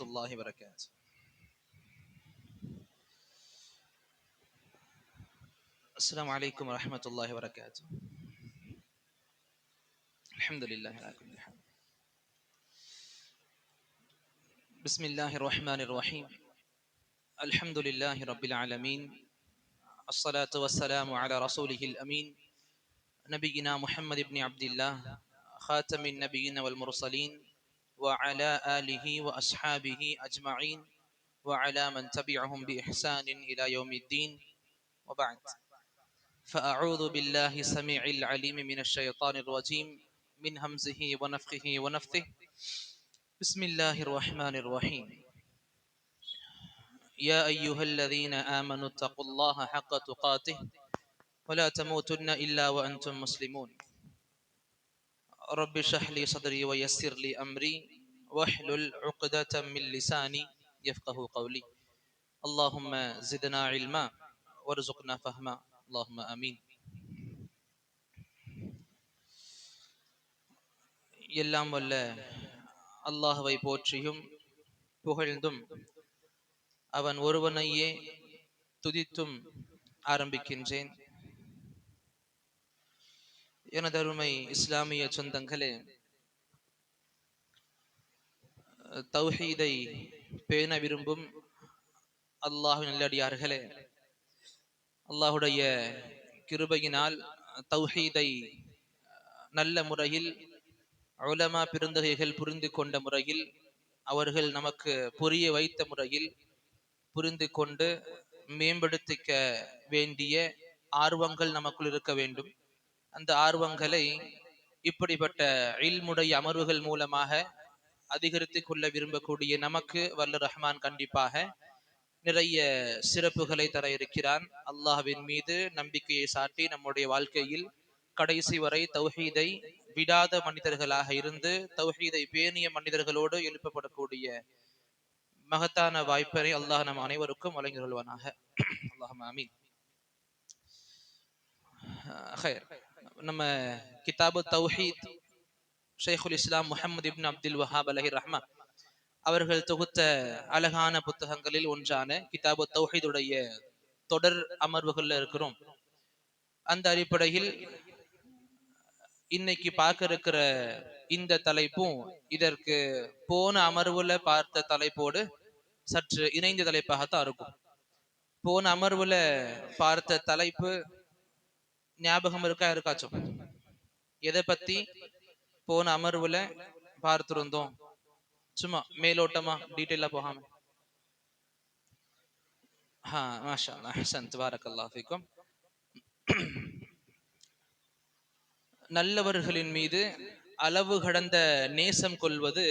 الله وبركاته. السلام عليكم ورحمة الله وبركاته. الحمد لله على كل حال. بسم الله الرحمن الرحيم. الحمد لله رب العالمين. الصلاة والسلام على رسوله الأمين نبينا محمد بن عبد الله خاتم النبيين والمرسلين وعلى آله وأصحابه أجمعين وعلى من تبعهم بإحسان إلى يوم الدين، وبعد. فأعوذ بالله السميع العليم من الشيطان الرجيم من همزه ونفخه ونفثه. بسم الله الرحمن الرحيم. يا أيها الذين آمنوا اتقوا الله حق تقاته ولا تموتن إلا وأنتم مسلمون. رب اشرح لي صدري ويسر لي أمري واحلل عقدة من لساني يفقه قولي. اللهم زدنا علما وارزقنا فهما. اللهم آمين. எல்லாம் வல்ல அல்லாஹ்வை போற்றியும் புகழ்ந்தும் அவன் ஒருவனையே துதித்தும் ஆரம்பிக்கின்றேன். எனதருமை இஸ்லாமிய சொந்தங்களே, தௌஹீதை பேண விரும்பும் அல்லாஹ்வின் நல்லடியார்களே, அல்லாஹுடைய கிருபையினால் தௌஹீதை நல்ல முறையில் உலமா பெருந்தகைகள் புரிந்து கொண்ட முறையில், அவர்கள் நமக்கு புரிய வைத்த முறையில் புரிந்து கொண்டு மேம்படுத்திக்க வேண்டிய ஆர்வங்கள் நமக்குள் இருக்க வேண்டும். அந்த ஆர்வங்களை இப்படிப்பட்ட இல்முடைய அமர்வுகள் மூலமாக அதிகரித்துக் கொள்ள விரும்பக்கூடிய நமக்கு வல்ல ரஹ்மான் கண்டிப்பாக நிறைய சிறப்புகளை தர இருக்கிறான். அல்லாஹ்வின் மீது நம்பிக்கையை சாட்டி நம்முடைய வாழ்க்கையில் கடைசி வரை தௌஹீதை விடாத மனிதர்களாக இருந்து தௌஹீதை பேணிய மனிதர்களோடு எழுப்பப்படக்கூடிய மகத்தான வாய்ப்பை அல்லாஹ் நம் அனைவருக்கும் வழங்கியுள்வானாக. அல்லாஹும்ம ஆமீன். நம்ம கிதாபு தௌஹீத் ஷைகுல் இஸ்லாம் முஹம்மது இப்னு அப்துல் வஹாப் அலைஹி ரஹ்மா அவர்கள் தொகுத்த அழகான புத்தகங்களில் ஒன்றான கிதாபு தௌஹீதுடைய தொடர் அமர்வுகள்ல இருக்கிறோம். அந்த அடிப்படையில் இன்னைக்கு பார்க்க இருக்கிற இந்த தலைப்பும் இதற்கு போன அமர்வுல பார்த்த தலைப்போடு சற்று இணைந்த தலைப்பாகத்தான் இருக்கும். போன அமர்வுல பார்த்த தலைப்பு ஞாபகம் இருக்காச்சும்? எதை பத்தி போன அமர்வுல பார்த்திருந்தோம்? சும்மா மேலோட்டமா டீட்டெயிலா போகாம. மாஷா அல்லாஹ், அஹ்சன்த், பாரக்கல்லாஹு ஃபீக்கும். நல்லவர்களின் மீது அளவு கடந்த நேசம் கொள்வது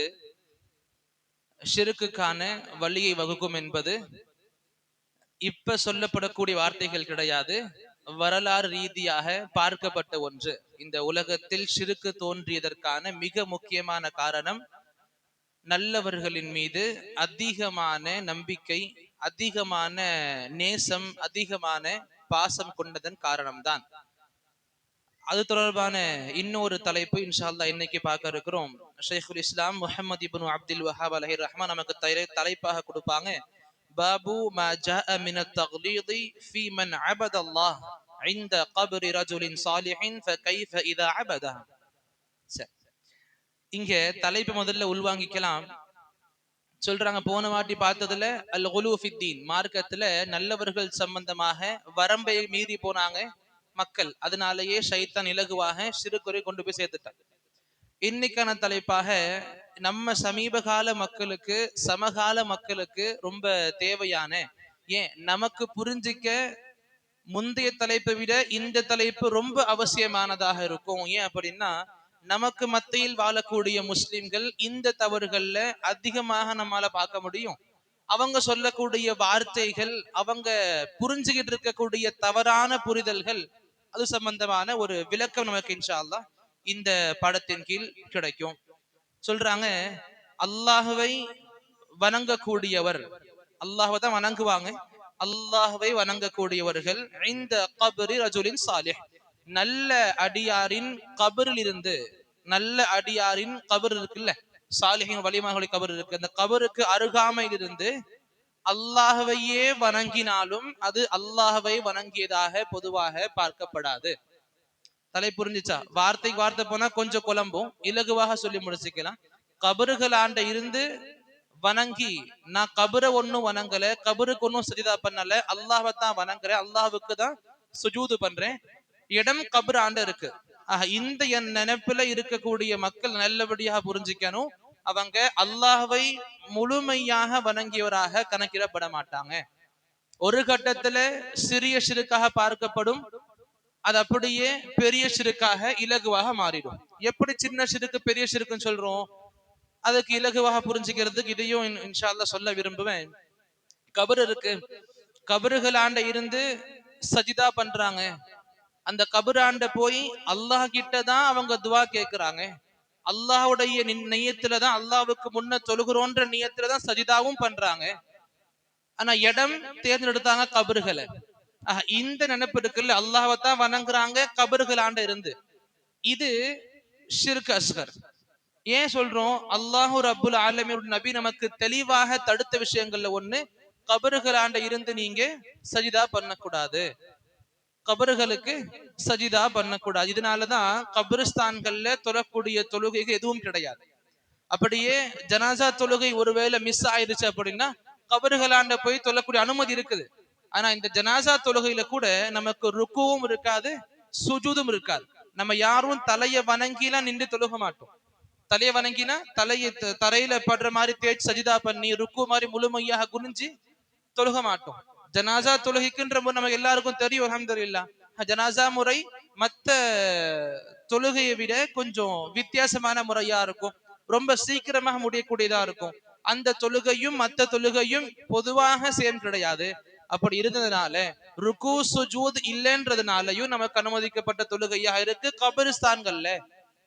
ஷிர்க்குக்கான வழியை வகுக்கும் என்பது இப்ப சொல்லப்படக்கூடிய வார்த்தைகள் கிடையாது, வரலாறு ரீதியாக பார்க்கப்பட்ட ஒன்று. இந்த உலகத்தில் ஷிர்க்கு தோன்றியதற்கான மிக முக்கியமான காரணம் நல்லவர்களின் மீது அதிகமான நம்பிக்கை, அதிகமான நேசம், அதிகமான பாசம் கொண்டதன் காரணம்தான். அது தொடர்பான இன்னொரு தலைப்பு இன்ஷா அல்லாஹ் இன்னைக்கு பார்க்க இருக்கிறோம். ஷைகுல் இஸ்லாம் முஹம்மது இப்னு அப்துல் வஹாப் அலைஹி ரஹ்மா நமக்கு தலைப்பாக கொடுப்பாங்க, பாபு மா ஜாஅ மின தக்லீதி ஃபீ மன் அபத அல்லாஹ் இன்த கப்ரி ரஜுலின் சாலிஹின் ஃபகைஃப இதா அபதஹு. இங்க தலைப்பு முதல்ல உள்வாங்கிக்கலாம். சொல்றாங்க, போன வாட்டி பார்த்ததுல அல் குலூ ஃபித்தீன், மார்க்கத்துல நல்லவர்கள் சம்பந்தமாக வரம்பை மீறி போனாங்க மக்கள், அதனாலேயே ஷைத்தான் இலகுவாக சிறுகுறை கொண்டு போய் சேர்த்துட்டான். இன்னைக்கான தலைப்பாக நம்ம சமீப கால மக்களுக்கு, சமகால மக்களுக்கு ரொம்ப தேவையான, ஏன் நமக்கு புரிஞ்சிக்க முந்தைய தலைப்பை விட இந்த தலைப்பு ரொம்ப அவசியமானதாக இருக்கும். ஏன் அப்படின்னா, நமக்கு மத்தியில் வாழக்கூடிய முஸ்லிம்கள் இந்த தவறுகள்ல அதிகமாக நம்மால பார்க்க முடியும். அவங்க சொல்லக்கூடிய வார்த்தைகள், அவங்க புரிஞ்சுக்கிட்டு இருக்கக்கூடிய தவறான புரிதல்கள், அது சம்பந்தமான ஒரு விளக்கம் நமக்கு இன்ஷா அல்லாஹ் இந்த பாடத்தின் கீழ் கிடைக்கும். சொல்றாங்க, அல்லாஹுவை வணங்கக்கூடியவர், அல்லாஹ்வை தான் வணங்குவாங்க, அல்லாஹ்வை வணங்கக்கூடியவர்கள் இந்த கப்ரி ரஜுலின் சாலிஹ், நல்ல அடியாரின் கபரில் இருந்து, நல்ல அடியாரின் கபர் இருக்குல்ல, சாலிஹின் வலிமார்களுடைய கபர் இருக்கு. அந்த கபருக்கு அருகாமையில் இருந்து அல்லாஹ்வையே வணங்கினாலும் அது அல்லாஹ்வை வணங்கியதாக பொதுவாக பார்க்கப்படாது. தலை புரிஞ்சுச்சா? வார்த்தைக்கு வார்த்தை போனா கொஞ்சம் குழம்பும், இலகுவாக சொல்லி முடிச்சுக்கலாம். கபறுகள் ஆண்ட இருந்து வணங்கி, நான் கபரை ஒன்னும் வணங்கல, கபருக்கு ஒன்னும் சஜிதா பண்ணல, அல்லாஹ்வை தான் வணங்குறேன், அல்லாஹ்வுக்கு தான் சுஜூது பண்றேன், இடம் கபர் ஆண்ட இருக்கு. இந்த என் நினைப்புல இருக்கக்கூடிய மக்கள் நல்லபடியாக புரிஞ்சுக்கணும், அவங்க அல்லாஹ்வை முழுமையாக வணங்கியவராக கணக்கிடப்பட மாட்டாங்க. ஒரு கட்டத்துல சிறிய சிறுக்காக பார்க்கப்படும், அது அப்படியே பெரிய சிறுக்காக இலகுவாக மாறிடும். எப்படி சின்ன சிறுக்கு பெரிய சிறுக்குன்னு சொல்றோம், அதுக்கு இலகுவாக புரிஞ்சுக்கிறதுக்கு இதையும் இன்ஷா அல்லாஹ் சொல்ல விரும்புவேன். கபர் இருக்கு, கபறுகள் ஆண்ட இருந்து சஜிதா பண்றாங்க, அந்த கபராண்ட போய் அல்லாஹ் கிட்ட தான் அவங்க துவா கேட்கிறாங்க, அல்லாஹ்வுடைய நியத்துல தான், அல்லாஹ்வுக்கு முன்ன தொழுகிறோன்ற நியத்துல தான் சஜிதாவும் பண்றாங்க. ஆனா இடம் தேர்ந்தெடுத்தாங்க கபறுகளை. இந்த நினைப்பு இருக்குல்ல, அல்லாஹ்வை தான் வணங்குறாங்க கபறுகள் ஆண்ட இருந்து, இது ஷிர்க் அஸ்கர். ஏன் சொல்றோம்? அல்லாஹு ரப்புல் ஆலமீன் நபி நமக்கு தெளிவாக தடுத்த விஷயங்கள்ல ஒண்ணு, கபறுகள் ஆண்ட இருந்து நீங்க சஜிதா பண்ணக்கூடாது, கபறுகளுக்கு சஜிதா பண்ணக்கூடாது. இதனாலதான் கபிரிஸ்தான்கள்ல தொழக்கூடிய தொழுகைக்கு எதுவும் கிடையாது. அப்படியே ஜனாசா தொழுகை ஒருவேளை மிஸ் ஆயிடுச்சு அப்படின்னா கபறுகளாண்ட போய் தொழக்கூடிய அனுமதி இருக்குது. ஆனா இந்த ஜனாசா தொழுகையில கூட நமக்கு ருக்குவும் இருக்காது, சுஜூதும் இருக்காது. நம்ம யாரும் தலைய வணங்கிலாம் நின்று தொழுக மாட்டோம். தலைய வணங்கினா தலையை தரையில படுற மாதிரி தேய்ச்சி சஜிதா பண்ணி ருக்கு மாதிரி முழுமையாக குனிஞ்சு தொழுக மாட்டோம். ஜனாசா தொழுகைக்குன்ற நமக்கு எல்லாருக்கும் தெரியும், அல்ஹம்துலில்லாஹ். ஜனாசா முறை மத்த தொழுகையை விட கொஞ்சம் வித்தியாசமான முறையா இருக்கும், ரொம்ப சீக்கிரமாக முடியக்கூடியதா இருக்கும். அந்த தொழுகையும் மத்த தொழுகையும் பொதுவாக சேம் கிடையாது. அப்படி இருந்ததுனால ருக்கு சுஜூத் இல்லைன்றதுனாலயும் நமக்கு அனுமதிக்கப்பட்ட தொழுகையா இருக்கு. கபிரிஸ்தான்கள்ல,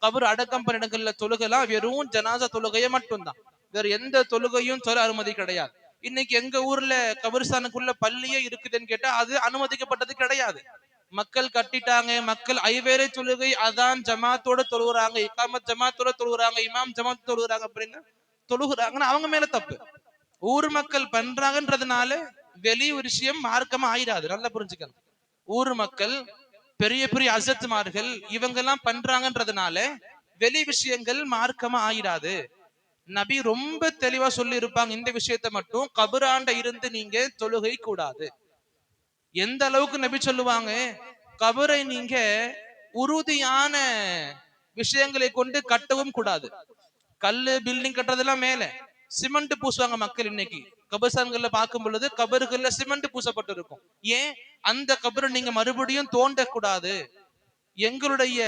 கபர் அடக்கம் பண்ண இடங்கள்ல தொழுகலாம் வெறும் ஜனாசா தொழுகையை மட்டும்தான், வேற எந்த தொழுகையும் தொழ அனுமதி கிடையாது. இன்னைக்கு எங்க ஊர்ல கபிரிஸ்தானுக்குள்ள பள்ளியே இருக்குதுன்னு கேட்டா அது அனுமதிக்கப்பட்டது கிடையாது. மக்கள் கட்டிட்டாங்க, மக்கள் ஐவேரை தொழுகை அதான் ஜமாத்தோட தொழுகிறாங்க, இகாமத் ஜமாத்தோட தொழுகிறாங்க, இமாம் ஜமாத் தொழுகிறாங்க அப்படின்னா தொழுகிறாங்கன்னா அவங்க மேல தப்பு. ஊர் மக்கள் பண்றாங்கன்றதுனால வெளி ஒரு விஷயம் மார்க்கமா ஆயிடாது, நல்லா புரிஞ்சுக்கணும். ஊர் மக்கள் பெரிய பெரிய அசத்துமார்கள் இவங்க எல்லாம் பண்றாங்கன்றதுனால வெளி விஷயங்கள் மார்க்கமா ஆயிடாது. நபி ரொம்ப தெளிவா சொல்லி இருப்பாங்க, இந்த விஷயத்தை மட்டும் கபராண்ட இருந்து நீங்க தொழுகை கூடாது. எந்த அளவுக்கு நபி சொல்லுவாங்க, கபரை நீங்க உறுதியான விஷயங்களை கொண்டு கட்டவும் கூடாது. கல்லு பில்டிங் கட்டுறதெல்லாம் மேல சிமெண்ட் பூசுவாங்க மக்கள். இன்னைக்கு கபர்ஸ்தான்கள்ல பார்க்கும் பொழுது கபறுகள்ல சிமெண்ட் பூசப்பட்டு இருக்கும். ஏன்? அந்த கபரை நீங்க மறுபடியும் தோண்டக்கூடாது. எங்களுடைய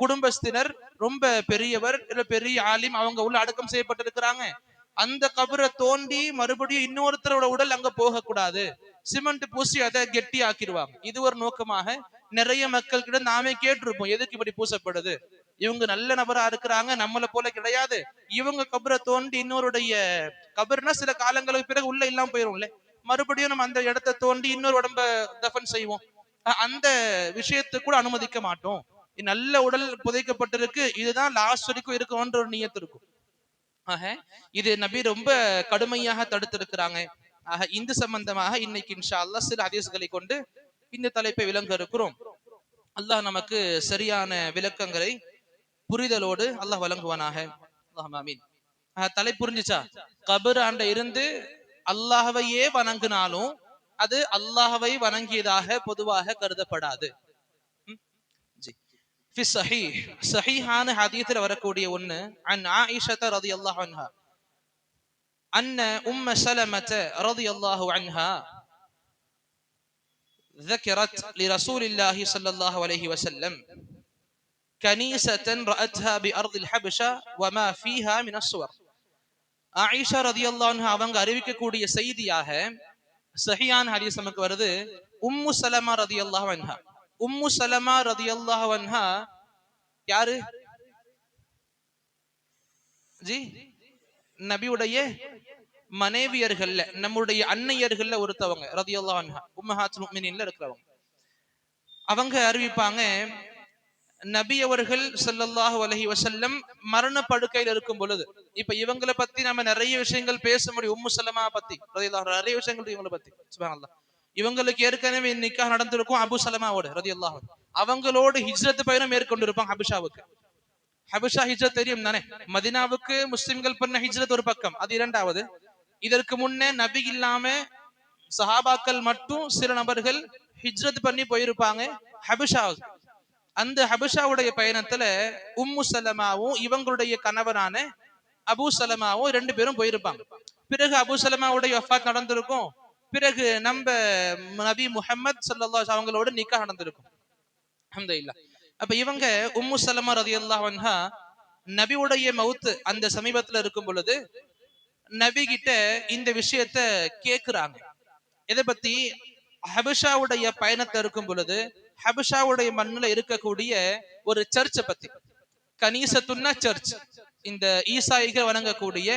குடும்பஸ்தினர் ரொம்ப பெரியவர் இல்ல பெரிய ஆலிம், அவங்க உள்ள அடக்கம் செய்யப்பட்டிருக்கிறாங்க, அந்த கபரை தோண்டி மறுபடியும் இன்னொருத்தரோட உடல் அங்க போகக்கூடாது, சிமெண்ட் பூசி அதை கெட்டி ஆக்கிடுவாங்க. இது ஒரு நோக்கமாக நிறைய மக்கள் கிட்ட நாமே கேட்டிருப்போம், எதுக்கு இப்படி பூசப்படுது, இவங்க நல்ல நபரா இருக்கிறாங்க, நம்மளை போல கிடையாது, இவங்க கபரை தோண்டி இன்னொருடைய கபர்னா சில காலங்களுக்கு பிறகு உள்ள இல்லாம போயிரும்ல, மறுபடியும் நம்ம அந்த இடத்தை தோண்டி இன்னொரு உடம்ப தஃபன் செய்வோம், அந்த விஷயத்தை கூட அனுமதிக்க மாட்டோம். நல்ல உடல் புதைக்கப்பட்டிருக்கு, இதுதான் லாஸ்ட் வரைக்கும் இருக்கும்ன்ற ஒரு நியத்து இருக்கும். ஆக இது நபி ரொம்ப கடுமையாக தடுத்திருக்கிறாங்க. ஆக இந்த சம்பந்தமாக இன்னைக்கு இன்ஷா அல்லாஹ் சில ஹதீஸ்களை கொண்டு இந்த தலைப்பை விளங்க இருக்கிறோம். அல்லாஹ் நமக்கு சரியான விளக்கங்களை புரிதலோடு அல்லாஹ் வழங்குவானாக. அல்லாஹ் ஆமீன். தலை புரிஞ்சுச்சா? கபர் ஆண்ட இருந்து அல்லாஹ்வையே வணங்கினாலும் அது அல்லாஹ்வை வணங்கியதாக பொதுவாக கருதப்படாது. في الصحيح صحيحان حديثல வரக்கூடிய ஒண்ணு, عن عائشة رضي الله عنها أن أم سلمة رضي الله عنها ذكرت لرسول الله صلى الله عليه وسلم كنيسة رأتها بأرض الحبشة وما فيها من الصور. ஆயிஷா ரதியல்லாஹு அன்ஹா அவங்க அறிவிக்கக்கூடிய செய்தியாக சஹீஹான் ஹதீஸ் நமக்கு வருது. உம்மு சலமா ரதியல்லாஹு அன்ஹா, உம்மு சலமா ரதியல்லாஹு அன்ஹா யாரு ஜி? நபியுடைய மனைவியர்கள்ல, நம்முடைய அன்னையர்கள்ல ஒருத்தவங்க ரதியல்லாஹு அன்ஹா, உம்மஹாத்துல் முஃமினீன்ல இருக்கிறவங்க. அவங்க அறிவிப்பாங்க, நபி அவர்கள் ஸல்லல்லாஹு அலைஹி வஸல்லம் மரண படுக்கையில் இருக்கும் பொழுது, இப்ப இவங்களை பத்தி நம்ம நிறைய விஷயங்கள் பேச முடியும். உம்மு சலமா பத்தி ரலியல்லாஹு அன்ஹா, நிறைய விஷயங்கள் இவங்களை பத்தி சுப்ஹானல்லாஹ். இவங்களுக்கு ஏற்கனவே நிக்காஹ் நடந்திருக்கும் அபு சலமாவோட ரலியல்லாஹு அன்ஹு. அவங்களோடு ஹிஜ்ரத் பயணம் மேற்கொண்டிருப்பாங்க ஹபஷாவுக்கு. ஹபஷா ஹிஜ்ரத் தெரியும் தானே? மதினாவுக்கு முஸ்லிம்கள் பண்ண ஹிஜ்ரத் ஒரு பக்கம், அது இரண்டாவது. இதற்கு முன்னே நபி இல்லாம சஹாபாக்கள் மட்டும் சில நபர்கள் ஹிஜ்ரத் பண்ணி போயிருப்பாங்க ஹபஷாவுக்கு. அந்த ஹபஷாவுடைய பயணத்துல உம்மு சலமாவும் இவங்களுடைய கணவரான அபு சலமாவும் ரெண்டு பேரும் போயிருப்பாங்க. பிறகு அபு சலமாவுடைய வஃபாத் நடந்திருக்கும். பிறகு நம்ம நபி முஹம்மது ஸல்லல்லாஹு அலைஹி அவங்களோட நிக்காஹ் நடந்திருக்கும். அல்ஹம்துலில்லாஹ். அப்ப இவங்க உம்மு சலமா ரலியல்லாஹு அன்ஹா நபியுடைய மவுத் அந்த சமீபத்துல இருக்கும் பொழுது நபி கிட்ட இந்த விஷயத்த கேக்குறாங்க. எதை பத்தி? ஹபஷாவுடைய பயணத்தை இருக்கும் பொழுது ஹபஷாவுடைய மண்ணுல இருக்கக்கூடிய ஒரு சர்ச்சை பத்தி. கனீசத்துன்னா சர்ச், இந்த ஈசாயிகள் வணங்கக்கூடிய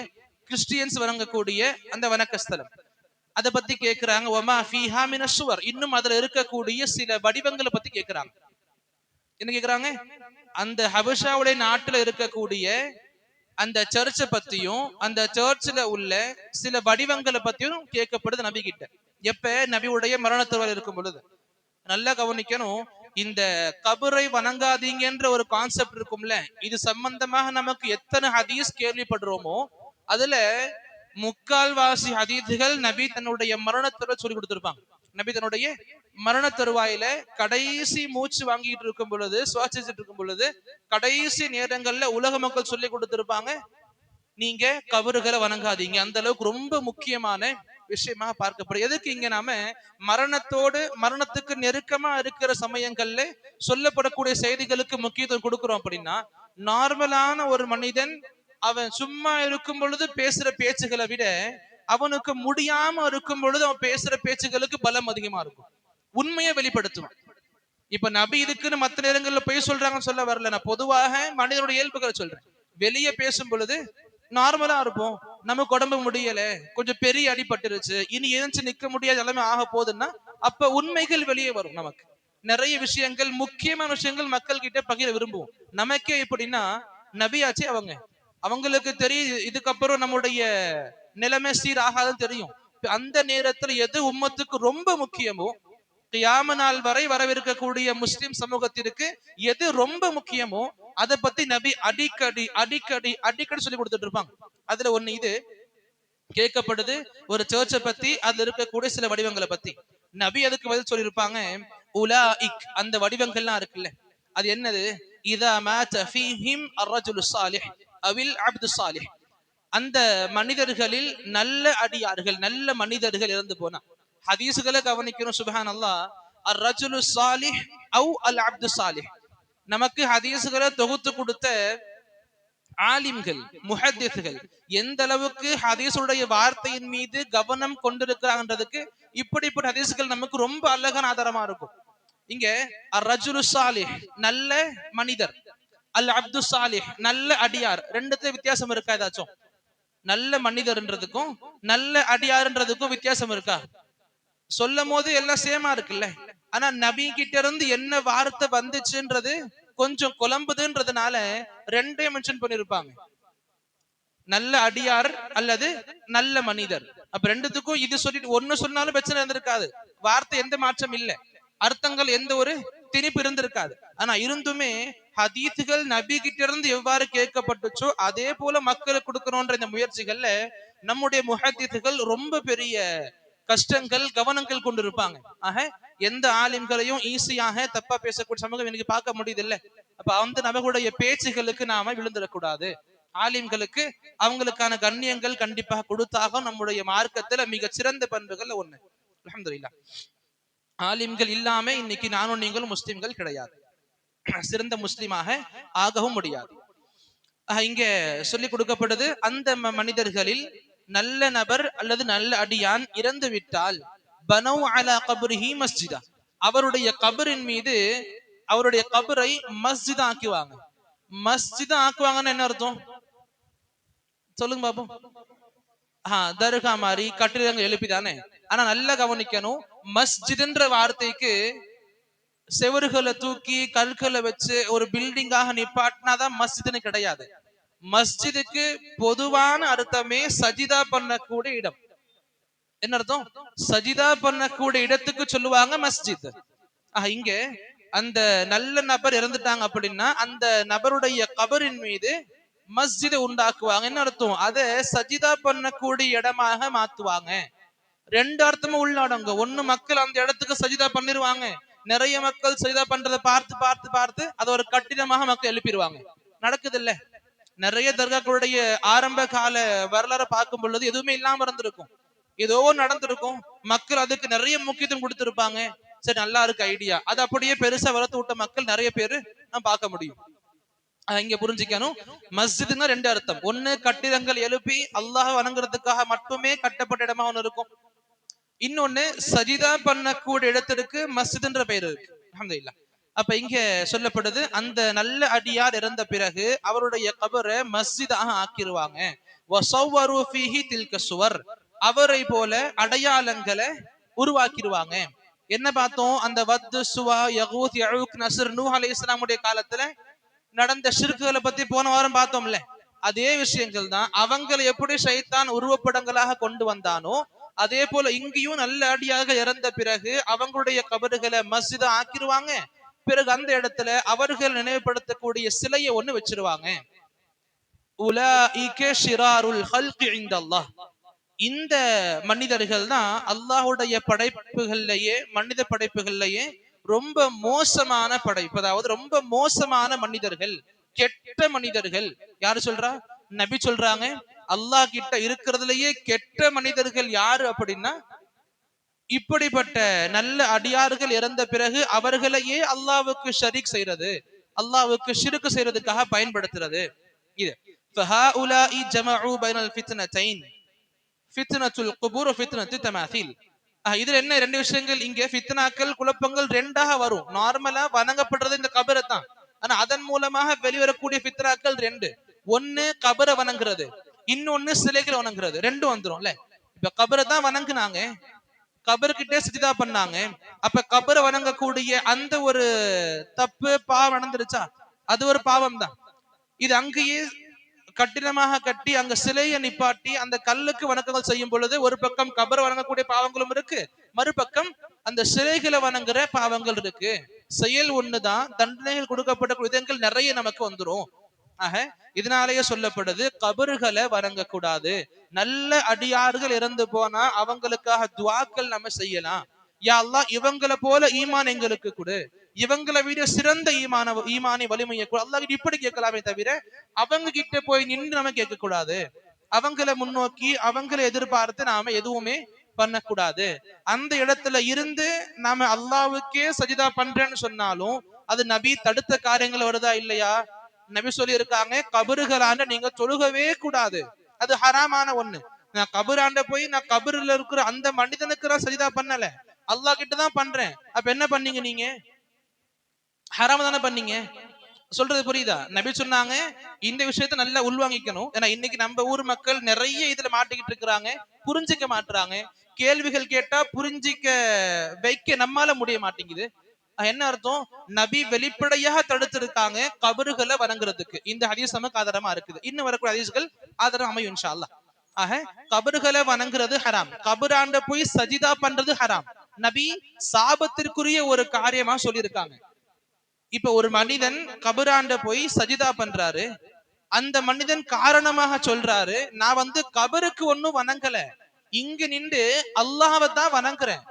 கிறிஸ்டியன்ஸ் வணங்கக்கூடிய அந்த வணக்கஸ்தலம், அதை பத்தி கேக்குறாங்க. ஒமா ஃபீஹா மின சுவர், இன்னும் அதுல இருக்கக்கூடிய சில வடிவங்களை பத்தி கேக்குறாங்க. என்ன கேக்குறாங்க? அந்த ஹபஷாவுடைய நாட்டுல இருக்கக்கூடிய அந்த சர்ச்சை பத்தியும் அந்த சர்ச்சில் உள்ள சில வடிவங்களை பத்தியும் கேட்கப்படுது நபி கிட்ட. எப்ப? நபியுடைய மரணத்துவல் இருக்கும் பொழுது. நல்லா கவனிக்கணும். இந்த கபரை வணங்காதீங்கன்ற ஒரு கான்செப்ட் இருக்கும்ல, இது சம்பந்தமாக நமக்கு எத்தனை ஹதீஸ் கேள்விப்படுறோமோ அதுல முக்கால்வாசி ஹதீதுகள் நபி தன்னுடைய மரணத்துல சொல்லி கொடுத்திருப்பாங்க. நபி தன்னுடைய மரண தருவாயில கடைசி மூச்சு வாங்கிட்டு இருக்கும் பொழுது, சுவாசிச்சுட்டு இருக்கும் பொழுது, கடைசி நேரங்கள்ல உலக மக்கள் சொல்லி கொடுத்திருப்பாங்க, நீங்க கபறுகளை வணங்காதீங்க. அந்த அளவுக்கு ரொம்ப முக்கியமான விஷயமாக பார்க்கப்படும். எதுக்கு இங்க நாம மரணத்துக்கு நெருக்கமா இருக்கிற சமயங்கள்ல சொல்லப்படக்கூடிய செய்திகளுக்கு முக்கியத்துவம் கொடுக்கிறோம் அப்படின்னா, நார்மலான ஒரு மனிதன் அவன் சும்மா இருக்கும் பொழுது பேசுற பேச்சுகளை விட அவனுக்கு முடியாம இருக்கும் பொழுது அவன் பேசுற பேச்சுகளுக்கு பலம் அதிகமா இருக்கும். உண்மையை வெளிப்படுத்துவான். இப்ப நபி இதுக்குன்னு மத்த நேரங்கள்ல போய் சொல்றாங்கன்னு சொல்ல வரல, நான் பொதுவாக மனிதனுடைய இயல்புகளை சொல்றேன். வெளியே பேசும் பொழுது நார்மலா இருப்போம். நமக்கு உடம்பு முடியல, கொஞ்சம் பெரிய அடிபட்டுருச்சு, இனி எழுந்து நிக்க முடியாத நிலைமை ஆக போகுதுன்னா அப்ப உண்மைகள் வெளியே வரும். நமக்கு நிறைய விஷயங்கள், முக்கியமான விஷயங்கள் மக்கள் கிட்ட பகிர விரும்புவோம். நமக்கே எப்படின்னா, நபியாச்சு அவங்களுக்கு தெரியும் இதுக்கப்புறம் நம்முடைய நிலைமை சீராகாதுன்னு தெரியும். அந்த நேரத்துல எது உம்மத்துக்கு ரொம்ப முக்கியமோ, கியாம நாள் வரை வரவிருக்கக்கூடிய முஸ்லிம் சமூகத்திற்கு எது ரொம்ப முக்கியமோ அதை பத்தி நபி அடிக்கடி அடிக்கடி அடிக்கடி சொல்லி கொடுத்துட்டு இருப்பாங்க. அதுல ஒண்ணு இது கேட்கப்படுது, ஒரு சர்ச்சை பத்தி, அதுல இருக்கக்கூடிய சில வடிவங்களை பத்தி. நபி அதுக்கு பதில் சொல்லியிருப்பாங்க, உலாஇக், அந்த வடிவங்கள்லாம் இருக்குல்ல, அது என்னது? இதா மாத ஃபீஹிம் அர்ரஜுலு ஸாலிஹ் அவில் அப்து ஸாலிஹ், அந்த மனிதர்களில் நல்ல அடியார்கள், நல்ல மனிதர்கள் இறந்து போனா. ஹதீசுகளை கவனிக்கணும். சுப்ஹானல்லாஹ். அர் ரஜுலு ஸாலிஹ் அவ் அல் அப்து ஸாலிஹ், நமக்கு ஹதீசுகளை தொகுத்து கொடுத்த ஆலிம்கள், முஹத்திஸ்கள் எந்த அளவுக்கு ஹதீஸுடைய வார்த்தையின் மீது கவனம் கொண்டிருக்கிறாங்கன்றதுக்கு இப்படிப்பட்ட ஹதீசுகள் நமக்கு ரொம்ப அழகான ஆதாரமா இருக்கும். இங்க அர் ரஜுலு ஸாலிஹ், நல்ல மனிதர், அல் அப்து ஸாலிஹ், நல்ல அடியார், ரெண்டுத்துல வித்தியாசம் இருக்கா? ஏதாச்சும் நல்ல மனிதர்ன்றதுக்கும் நல்ல அடியார்ன்றதுக்கும் வித்தியாசம் இருக்கா? சொல்லும் போது எல்லாம் சேமா இருக்குல்ல. ஆனா நபி கிட்ட இருந்து என்ன வார்த்தை வந்துச்சுன்றது கொஞ்சம் குழம்புதுன்றதுனால ரெண்டையும் மென்ஷன் பண்ணிருப்பாங்க, நல்ல அடியார் அல்லது நல்ல மனிதர். அப்ப ரெண்டுத்துக்கும் இது சொல்லிட்டு ஒண்ணு சொன்னாலும் பிரச்சனை இருந்திருக்காது, வார்த்தை எந்த மாற்றம் இல்லை, அர்த்தங்கள் எந்த ஒரு திணிப்பு இருந்திருக்காது. ஆனா இருந்துமே ஹதீத்துகள் நபி கிட்ட இருந்து எவ்வாறு கேட்கப்பட்டுச்சோ அதே போல மக்களுக்கு கொடுக்கணும்ன்ற இந்த முயற்சிகள்ல நம்முடைய முஹத்திஸ்கள் ரொம்ப பெரிய கஷ்டங்கள், கவனங்கள் கொண்டு இருப்பாங்க. ஆக எந்த ஆலிம்களையும் ஈஸியாக தப்பா பேசக்கூடிய சமூகம் இன்னைக்கு பார்க்க முடியுது இல்ல. அப்ப அந்த நபர்களுடைய பேச்சுகளுக்கு நாம விழுந்துடக்கூடாது. ஆலிம்களுக்கு அவங்களுக்கான கண்ணியங்கள் கண்டிப்பாக கொடுத்தாக நம்முடைய மார்க்கத்துல மிக சிறந்த பண்புகள் ஒண்ணு. அல்ஹம்துலில்லாஹ். ஆலிம்கள் இல்லாம இன்னைக்கு நானும் நீங்களும் முஸ்லிம்கள் கிடையாது, சிறந்த முஸ்லிமாக ஆகவும் முடியாது. இங்க சொல்லி கொடுக்கப்படுது, அந்த மனிதர்களில் நல்ல நபர் அல்லது நல்ல அடியான் இறந்து விட்டால் பனவ் அலா கபரிஹி மஸ்ஜிதா, அவருடைய கபரின் மீது அவருடைய கபரை மஸ்ஜித் ஆக்குவாங்க. மஸ்ஜித் ஆக்குவாங்கன்னு என்ன அர்த்தம் சொல்லுங்க பாப்போம். தர்கா மாதிரி கட்டிடங்கள் எழுப்பிதானே. ஆனா நல்லா கவனிக்கணும், மஸ்ஜித்ன்ற வார்த்தைக்கு செவறுகளை தூக்கி கற்களை வச்சு ஒரு பில்டிங்காக நிப்பாட்டினாதான் மஸ்ஜித்னு கிடையாது. மஸ்ஜிதுக்கு பொதுவான அர்த்தமே சஜிதா பண்ணக்கூடிய இடம். என்ன அர்த்தம்? சஜிதா பண்ணக்கூடிய இடத்துக்கு சொல்லுவாங்க மஸ்ஜித். இங்க அந்த நல்ல நபர் இறந்துட்டாங்க அப்படின்னா அந்த நபருடைய கபரின் மீது மஸ்ஜிதை உண்டாக்குவாங்க. என்ன அர்த்தம்? அதை சஜிதா பண்ணக்கூடிய இடமாக மாத்துவாங்க. ரெண்டு அர்த்தமும் உள்ளடங்க. ஒண்ணு, மக்கள் அந்த இடத்துக்கு சஜிதா பண்ணிருவாங்க. நிறைய மக்கள் சஜிதா பண்றதை பார்த்து பார்த்து பார்த்து அதை ஒரு கட்டிடமாக மக்கள் எழுப்பிடுவாங்க. நடக்குது இல்ல? நிறைய தர்காக்களுடைய ஆரம்ப கால வரலாறு பார்க்கும் பொழுது எதுவுமே இல்லாம இருந்திருக்கும். ஏதோ நடந்திருக்கும். மக்கள் அதுக்கு நிறைய முக்கியத்துவம் கொடுத்திருப்பாங்க. சரி, நல்லா இருக்கு ஐடியா. அது அப்படியே பெருசா வளர்த்து விட்ட மக்கள் நிறைய பேரு நான் பார்க்க முடியும். இங்க புரிஞ்சுக்கணும், மஸ்ஜித்னா ரெண்டு அர்த்தம். ஒண்ணு, கட்டிடங்கள் எழுப்பி அல்லாஹ் வணங்குறதுக்காக மட்டுமே கட்டப்பட்ட இடமா ஒண்ணு இருக்கும். இன்னொன்னு, சஜிதா பண்ணக்கூடிய இடத்திற்கு மஸ்ஜித்ன்ற பெயர் இருக்கு. அல்ஹம்துலில்லாஹ். அப்ப இங்க சொல்லப்படுது, அந்த நல்ல அடியார் இறந்த பிறகு அவருடைய கபரை மஸ்ஜிதாக ஆக்கிடுவாங்க. வஸவ்வரு ஃபீஹி தில்க சுவர், அவரை போல அடையாளங்களை உருவாக்கிடுவாங்க. என்ன பார்த்தோம்? அந்த வத்து, சுவா, யகூத், யஊக், நஸ்ர், நூஹ் அலைஹிஸ்ஸலாமுடைய காலத்துல நடந்த ஷிர்க்குகளை பத்தி போன வாரம் பார்த்தோம்ல. அதே விஷயங்கள் தான். அவங்களை எப்படி ஷைத்தான் உருவப்படங்களாக கொண்டு வந்தானோ அதே போல இங்கேயும் நல்ல அடியாக இறந்த பிறகு அவங்களுடைய கபறுகளை மஸ்ஜிதா ஆக்கிடுவாங்க. பிறகு அந்த இடத்துல அவர்கள் நினைவுபடுத்தக்கூடிய சிலையை ஒண்ணு வச்சிருவாங்க. உலாஇக ஷிராருல் ஹல்கி இன்தல்லாஹ், இந்த மனிதர்கள் தான் அல்லாஹுடைய படைப்புகள்லயே, மனித படைப்புகள்லயே ரொம்ப மோசமான படைப்பு. அதாவது ரொம்ப மோசமான மனிதர்கள், கெட்ட மனிதர்கள். யாரு சொல்றா? நபி சொல்றாங்க. அல்லாஹ் கிட்ட இருக்கிறதுலயே கெட்ட மனிதர்கள் யாரு அப்படின்னா, இப்படிப்பட்ட நல்ல அடியார்கள் இறந்த பிறகு அவர்களையே அல்லாஹ்வுக்கு ஷரீக் செய்யறது, அல்லாஹ்வுக்கு ஷிர்க் செய்யறதுக்காக பயன்படுத்துறது. இது ஃபஹாஉலாஇ ஜமஉ பைனல் ஃபித்னத்தைன், ஃபித்னத்துல் குபூர் ஃபித்னத்து தமாதீல். இதுல என்ன ரெண்டு விஷயங்கள் இங்க? ஃபித்னாக்கள், குழப்பங்கள் ரெண்டாக வரும். நார்மலா வணங்கப்படுறது இந்த கபரை தான். ஆனா அதன் மூலமாக வெளிவரக்கூடிய ஃபித்னாக்கள் ரெண்டு. ஒன்னு கபரை வணங்குறது, இன்னொன்னு சிலைகளை வணங்குறது. ரெண்டும் வந்துரும்ல. இப்ப கபரை தான் வணங்குனாங்க, கபர்கிட்டே சிஜிதா பண்ணாங்க. அப்ப கபரை வணங்கக்கூடிய அந்த ஒரு தப்பு பாவம் நடந்துருச்சா? அது ஒரு பாவம் தான். இது அங்கேயே கட்டிடமாக கட்டி அங்க சிலையை நிப்பாட்டி அந்த கல்லுக்கு வணக்கங்கள் செய்யும் பொழுது ஒரு பக்கம் கபர் வணங்கக்கூடிய பாவங்களும் இருக்கு, மறுபக்கம் அந்த சிலைகளை வணங்குற பாவங்கள் இருக்கு. செயல் ஒண்ணுதான், தண்டனைகள் கொடுக்கப்பட்ட விதங்கள் நிறைய நமக்கு வந்துரும். ஆக இதனாலேயே சொல்லப்படுது, கபறுகளை வணங்கக்கூடாது. நல்ல அடியார்கள் இறந்து போனா அவங்களுக்காக துவாக்கள் நம்ம செய்யலாம். யா அல்லாஹ், இவங்களை போல ஈமான் எங்களுக்கு கொடு, இவங்களை விட சிறந்த ஈமானை வலிமையை கொடு. அல்லாஹ் இப்படி கேட்கலாமே தவிர அவங்க கிட்ட போய் நின்று நம்ம கேட்க கூடாது. அவங்களை முன்னோக்கி அவங்களை எதிர்பார்த்து நாம எதுவுமே பண்ணக்கூடாது. அந்த இடத்துல இருந்து நாம அல்லாஹ்வுக்கே சஜிதா பண்றேன்னு சொன்னாலும் அது நபி தடுத்த காரியங்கள் வருதா இல்லையா? நபி சொல்லி இருக்காங்க, கபறுகளாண்ட நீங்க தொழுகவே கூடாது, அது ஹராமான ஒண்ணு. நான் கபராண்ட போய் நான் கபருல இருக்கிற அந்த மனிதனுக்கு நான் சஜிதா பண்ணல, அல்லாஹ் கிட்ட தான் பண்றேன். அப்ப என்ன பண்ணீங்க நீங்க? ஹராம தானே பண்ணீங்க. சொல்றது புரியுதா? நபி சொன்னாங்க, இந்த விஷயத்த நல்லா உள்வாங்கிக்கணும். ஏன்னா இன்னைக்கு நம்ம ஊர் மக்கள் நிறைய இதுல மாட்டிக்கிட்டு இருக்கிறாங்க, புரிஞ்சிக்க மாட்டுறாங்க. கேள்விகள் கேட்டா புரிஞ்சிக்க வைக்க நம்மால முடிய மாட்டேங்குது. என்ன அர்த்தம்? நபி வெளிப்படையாக தடுத்திருக்காங்க கபறுகளை வணங்குறதுக்கு. இந்த ஹதீஸ் நமக்கு ஆதாரமா இருக்குது. இன்னும் வரக்கூடிய ஹதீஸ்கள் ஆதாரம் அமையும் இன்ஷா அல்லாஹ். ஆக கபறுகளை வணங்குறது ஹராம், கபராண்ட போய் சஜிதா பண்றது ஹராம். நபி சாபத்திற்குரிய ஒரு காரியமா சொல்லியிருக்காங்க. இப்ப ஒரு மனிதன் கபராண்ட போய் சஜிதா பண்றாரு, அந்த மனிதன் காரணமாக சொல்றாரு, நான் வந்து கபருக்கு ஒண்ணும் வணங்கல, இங்க நின்று அல்லாஹ்வை தான் வணங்குறேன்.